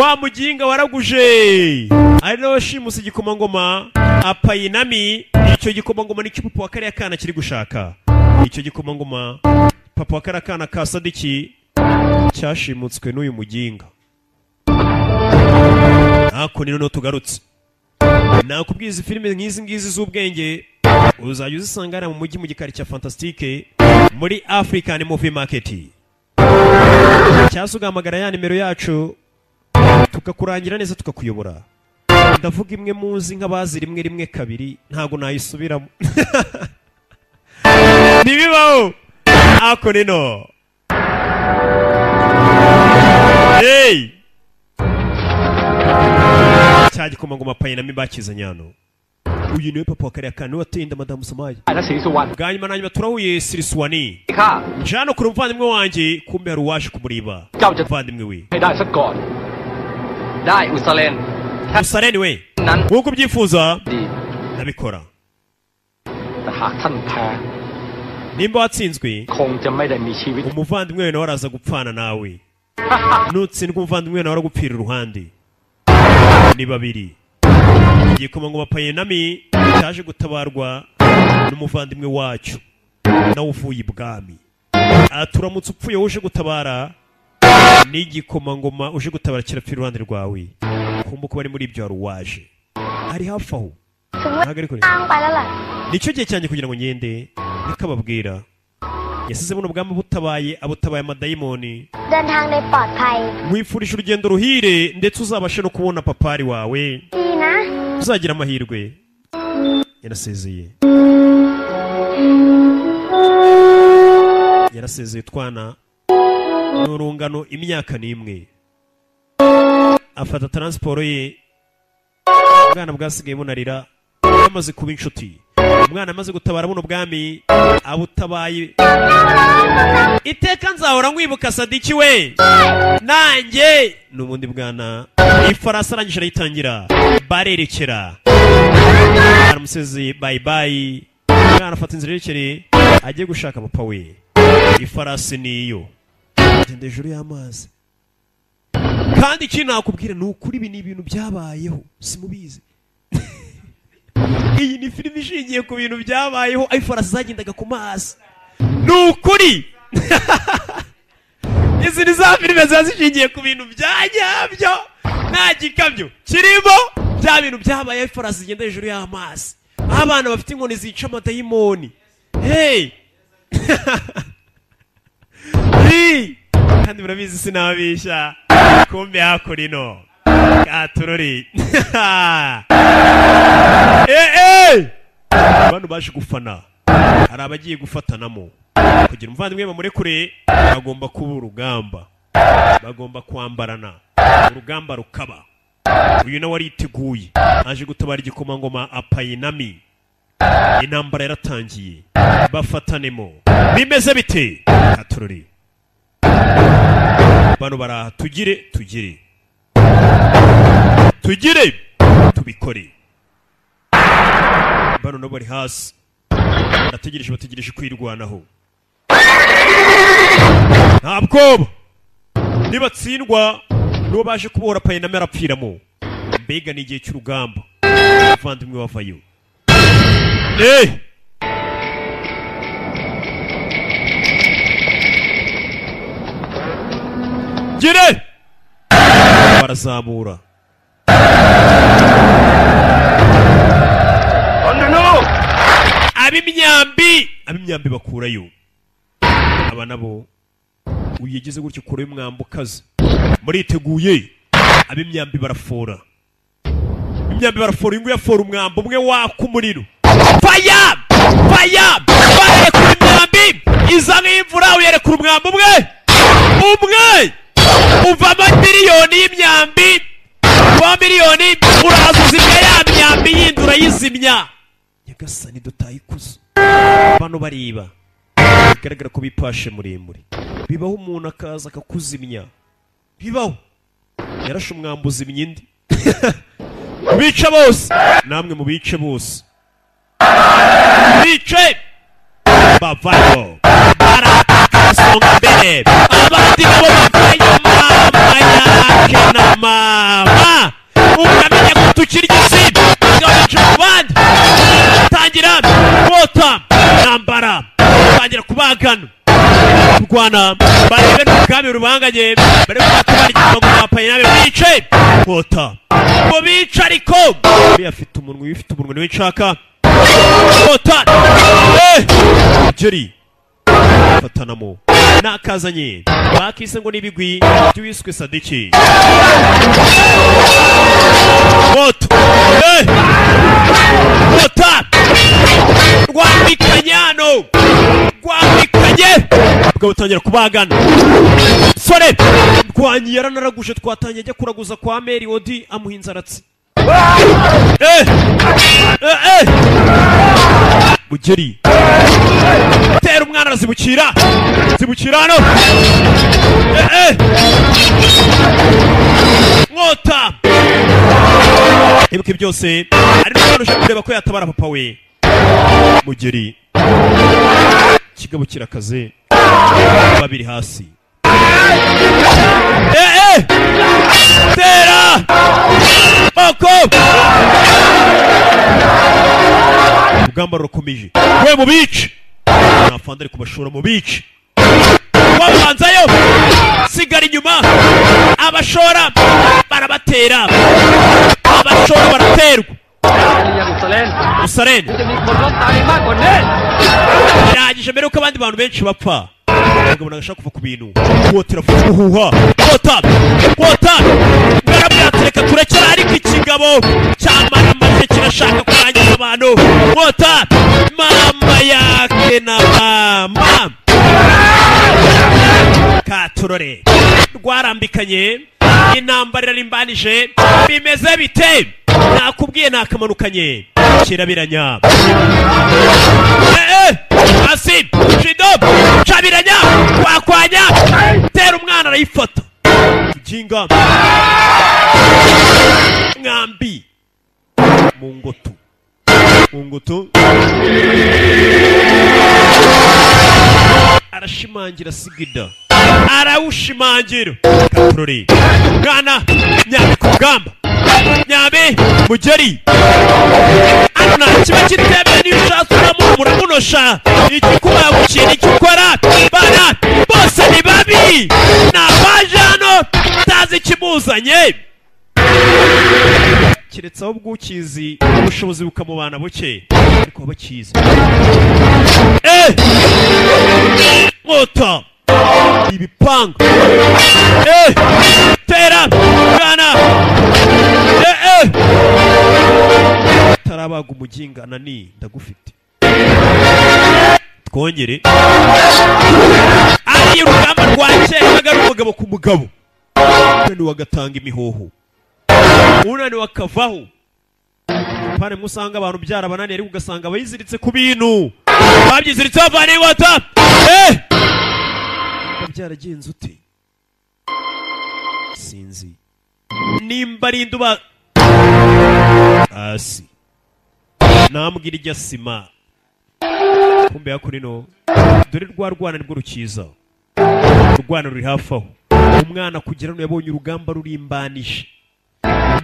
S1: wa muginga waraguje ari nawe shimusi igikomangoma Apayinami. Icyo gikomangoma ni cy'upupu wa kariya kana kiri gushaka. Icyo gikomangoma papa wa kariya kana ka Sadiki cyashimutswe n'uyu muginga. Ako ni noneho tugarutse. Nakubwiza filime nk'izi ngizi z'ubwenge uzajya uzisanga mu mujyi mu gikari cya Fantastique muri African Movie Market. Cyangwa ugahamagara ya nimero yacu tukakurangira neza tukakuyobora. Ndavuga imwe muzi nk'abazi rimwe rimwe kabiri ntago nayisubiramo. Nibibaho ako nino. Hey, cya gikomangoma Apayinami bakizanye hano. Uyu niwe papa wa kariya kana wateye inda Madamu Samayi.
S2: และศรีสุวรรณ
S1: Bwa nyuma na nyuma turahuye Siriswani.
S2: ข้า
S1: Njano kuri umuvandimwe wanjye kumbe hari uwaje kumuriba. Umuvandimwe we.
S2: ให้ได้สักก่อน ได้อุสเลน
S1: Usareni we.
S2: นั้น
S1: Nkuko ubyifuza
S2: ดี
S1: ndabikora.
S2: แต่หากท่านแพ้
S1: Nimba watsinzwe
S2: คงจะไม่ได้มีชีวิต
S1: umuvandimwe we nawe araza gupfana nawe. Nutsindwa umuvandimwe we nawe aragupfira uruhande. Ni babiri. Igikomangoma Apayinami cyaje gutabarwa n'umuvandimwe wacu nawe uvuye ibwami. Turamutse upfuye uje gutabara n'igikomangoma uje gutabara kirapfira uruhande rwawe. Kumva ko bari muri ibyo hari uwaje ari hafi aho.
S3: ถึงเวลาตั้งไปแล้วล่ะ
S1: Nicyo gihe cyanjye kugira ngo ngende nikababwira. Yasize buno bwami butabaye abutabaye amadayimoni.
S3: เดินทางโดยปลอดภัย
S1: Mwifurije urugendo ruhire ndetse uzabashe no kubona papari wawe.
S3: ดีนะ
S1: Uzagira amahirwe. Yarasezeye. Yarasezeye twana n'urungano imyaka n'imwe. Afata transport ye. Ubwana bwasigaye munarira bamaze kuba inshuti. Umwana amaze gutabara buno bwami abutabaye. Iteka nzahora nkwibuka Sadiki we. Nanjye n'ubundi bwana ifarasi arangije arayitangira barerekera. Aramusezeye bye bye. Umwana afata inzira yerekere agiye gushaka papa we. Ifarasi niyo agenda hejuru y'amazi. Kandi ikintu nakubwira ni ukuri ibi ni ibintu byabayeho simubizi. Iyi ni filime ishingiye ku bintu byabayeho aho ifarasi zagendaga ku mazi. Ni ukuri. Izi ni za filime ziba zishingiye ku bintu byanyabyo nta gikabyo kirimo. Bya bintu byabayeho ifarasi zigenda hejuru y'amazi. Abana bafite inkoni zica amadayimoni. Hey. Kandi murabizi sinabisha. Kumbe hako rino katurori. Abantu baje gufana hari abagiye gufatanamo kugira umuvandimwe bamurekure. Bagomba kuba urugamba, bagomba kwambarana urugamba rukaba. Uyu nawe ariteguye aje gutabara igikomangoma Apayinami. Intambara yaratangiye bafatanemo. Bimeze bite katurori? Bano baraha tugire tubikore. Bano nabo bari hasi bategereje kwirwanaho. Ntabwo nibatsindwa nibo baje kubohora Apayinami arapfiramo. Mbega ni igihe cy'urugamba abavandimwe bavayo. Gire barazamura. Abimyambi bakurayo. Aba nabo uyigeze gutyo kure y'umwambukazi. Muriteguye. Abimyambi barafora. Imyambi barafora ingu yafora umwambo umwe wakumuriro. Fire! Bare kuri imyambi izana imvura uyerekura umwambo umwe. Uvamo miliyoni y'imyambi. Wa miliyoni urazuza imwe ya myambi yindura yizimya. Nyagasani dutayikuzo. Bano bariba. Bigaragara ko bipashe muremure. Bibaho umuntu akaza akakuzimya. Bibaho. Yarashe umwambo uzimya indi. bice bose namwe mu bice bose bice bavayo barakasonga mbere abandi nabo bavayo mama yake na mama ukamenya ko tukiri igisibo tugabaje ku bandi tangira kota nambara tangira kubagana kurwana barebe n'ubwami rubanganye bari kubatubara igifungo bapaye nabe bice kota ngo bice ariko afite umunwa wifite umunwa niwe nshaka kota jeri fatanamo nakazanye bakise ngo nibigwi by'uwiswe Sadiki kota kota rwambikanyano rwambikanye bwawutangira kubagana sore rwanyi yaranaraguje twatangiye ajya kuraguza kwa Meri Odi amuha inzaratsi Bugeri tera umwana arazibukira hano nkota ibuka byose ari n'umwana uje kureba ko yatabara papa we Mugeri kigabo kirakaze babiri hasi tera oko urugamba rukomeje we mu bice nafanda ari kubashora mu bice wabanzayo sigara inyuma abashora barabatera abashora baraterwa Usaren birangije mbere uko abandi bantu benshi bapfa ngo nagashaka kuva ku bintu kotera fuhuha kota ngarabyateka turekera ariko ikigabo cyamara amaje kirashaka kurangiza abantu kota mama yake na mama katurore rwarambikanye intambara irimbanije bimeze bite nakubwiye nakamanukanye kirabiranya asi shido cabiranya kwakwanya tera umwana arayifata jinga ngambi mungoto arashimangira sigida arawushimangira katurori mwana nyambi ku rugamba nyambi Mugeri ano nta kiba kitebeye niyo ushatse muramunosha igikuba gukina icyo ukora bana bose ni babi ni abaje hano utazi ikimuzanye keretse aho bw'ukizi ubushobozi bukamubana buke ariko baba bakizi nkota ibipanga tera bwana tarabaga umuginga nani ndagufite twongere ari urugamba rwake bagara umugabo ku mugabo kandi wagatanga imihoho unani wakavaho pane musanga abantu byara banani ari ugasanga bayiziritse ku bintu babyiziritse bavane wata byaragenze ute sinzi nimba ari nduba asi nambwira ijya sima kumbe yakuri no dore rwana nibwo rukiza urwana ruri hafi aho umwana kugira ngo yabonye urugamba rurimbanishe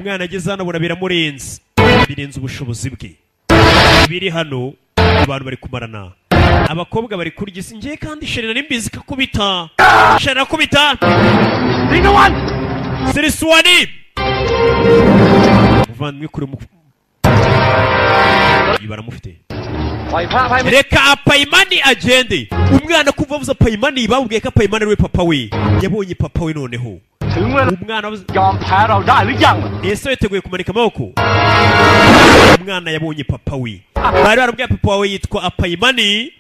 S1: umwana ageze hano abona biramurenze birenze ubushobozi bwe biri hano abantu bari kumarana abakobwa bari kurya isi ngiye kandi sherina nimbizi kakubita sherina kubita Siriswani muvandimwe kuri mu baramufite reka apayimani agende umwana kuva avuza apayimani bamubwiye ko apayimani ari we papa we yabonye papa we noneho umwana ese witeguye kumanika amaboko umwana yabonye papa we bari barabwiye papa we yitwa apayimani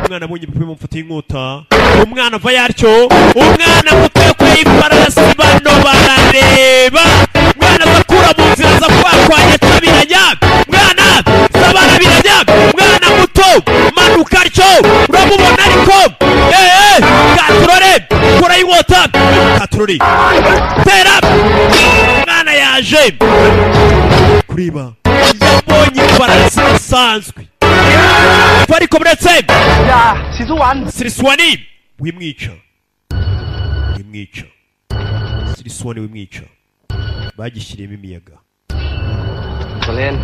S1: umwana abonye papa we mufata inkota umwana ava yaryo umwana muto kuri ifarasi bano barareba umwana zakura mu nzira za kwakwanya tabiranya umwana sabana biranya umwana muto manuka aryo uramubona ariko katurore kura inkota katurore tera umwana yaje kureba yabonye ifarasi isanzwe ariko buretse
S5: อย่าศรีสุวรรณ
S1: Siriswani wimwica Siriswani wimwica bagishyiriyemo imiyaga
S4: สเลน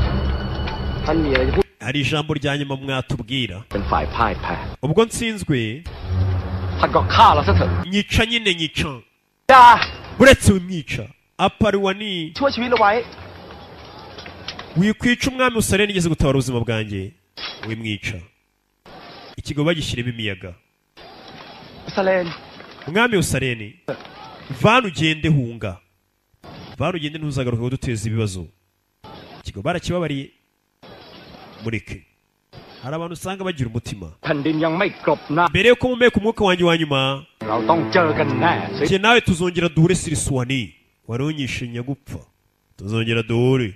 S4: ท่านมีอะไรจะพูด
S1: hari ijambo rya nyuma mwatubwira
S4: เป็นฝ่ายพ่ายแพ้
S1: ubwo nsinzwe
S4: ท่านก็ฆ่าเราซะเถอะ
S1: nyica nyine nyica
S5: อย่า
S1: buretse wimwica Aparwani
S5: ช่วยชีวิตเราไว้
S1: wikwica umwami Usareni igeze gutabara ubuzima bwanjye wimwica ikigo bagishyiremo imiyaga
S5: สเลน
S1: umwami Usareni vana ugende hunga vana ugende ntuzagaruke kuduteza ibibazo ikigo barakibabariye mureke hari abantu usanga bagira umutima
S2: แผ่นดินยังไม่กลบหน้า
S1: mbere yuko mumeka umwuka wanjye wa nyuma
S2: เราต้องเจอกันแน่สิ
S1: njye nawe tuzongera duhure Siriswani warunyishe nyagupfa tuzongera duhure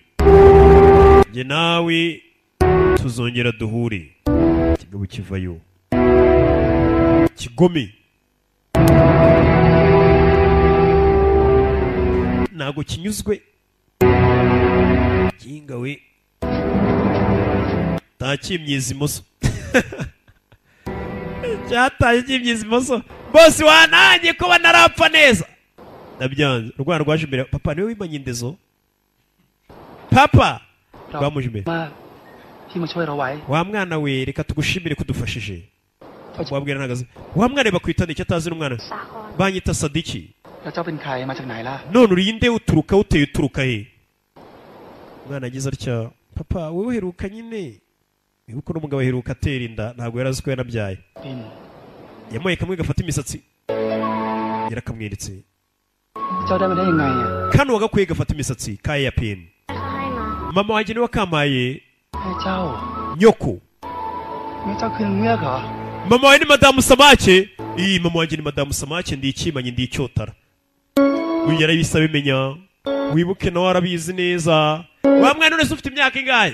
S1: njye nawe tuzongera duhure ikigabo kivayo kigome ntago kinyuzwe ginga we takimyiza imoso cyataye kimyiza imoso bose wanangiye kuba narapfa neza ndabyanze urwana rwaje imbere papa niwe wimanye indezo papa rwamuje imbere
S5: มากที่มาช่วยเราไว้
S1: wa mwana we reka tugushimire kudufashije wabwira ntagaze wa mwana bakwitana icyo atazi n'umwana
S3: สาคร
S1: banyita Sadiki
S5: แล้วเจ้าเป็นใครมาจากไหนล่ะ
S1: none urinde uturuka uteye uturuka he umwana agize atya papa wowe uheruka nyine wibuka n'umugabo aheruka atera inda ntabwo yari azi ko yanabyaye
S5: ปิน
S1: yamuhaye kamwe gafata imisatsi yarakamwiritse
S5: เจ้าได้มาได้ยังไงอ่ะ
S1: kano wagakuye gafata imisatsi kaye ya pin
S3: เขาให้มา
S1: mama wanjye niwe wakamaye
S5: ให้เจ้า
S1: nyoko
S5: แม่เจ้าคือเงือกเหรอ
S1: mama wawe ni madamu Samake iyi mama wanjye ni madamu Samake ndi ikimanyi ndi icyotara uyu yarabisa bimenya wibuke nawe arabizi neza wa mwana none ufite imyaka ingahe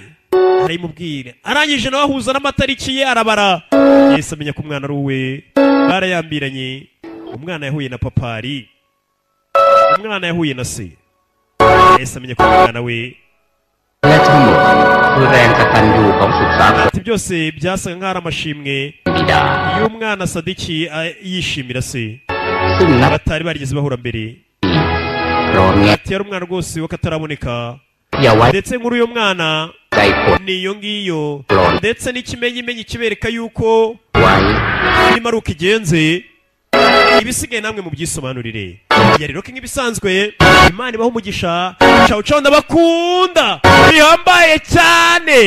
S1: arayimubwire arangije nawe ahuza n'amatariki ye arabara yese amenya ko umwana ari uwe barayambiranye umwana yahuye na papari umwana yahuye na se yese amenya ko umwana we
S7: และทั้งหมดคือแรงกตัญญูของสุสาคร
S1: ati byose byasaga nk'ari amashimwe
S7: บิดา
S1: iyo umwana Sadiki yishimira se
S7: ซึ่งนับ
S1: batari barigeze bahura mbere
S7: รอนแง
S1: ati yari umwana rwose wakataraboneka
S7: อย่าไว้
S1: ndetse nkuru uyo mwana
S7: ใจคน
S1: niyo ngiyo
S7: Lord.
S1: ndetse n'ikimenyimenyi kibereka yuko
S7: ไว้
S1: niba ari uko igenze ibisigaye namwe mu byisobanurire yari roke nk'ibisanzwe imana ibaho umugisha cawu cawu ndabakunda bihambaye cyane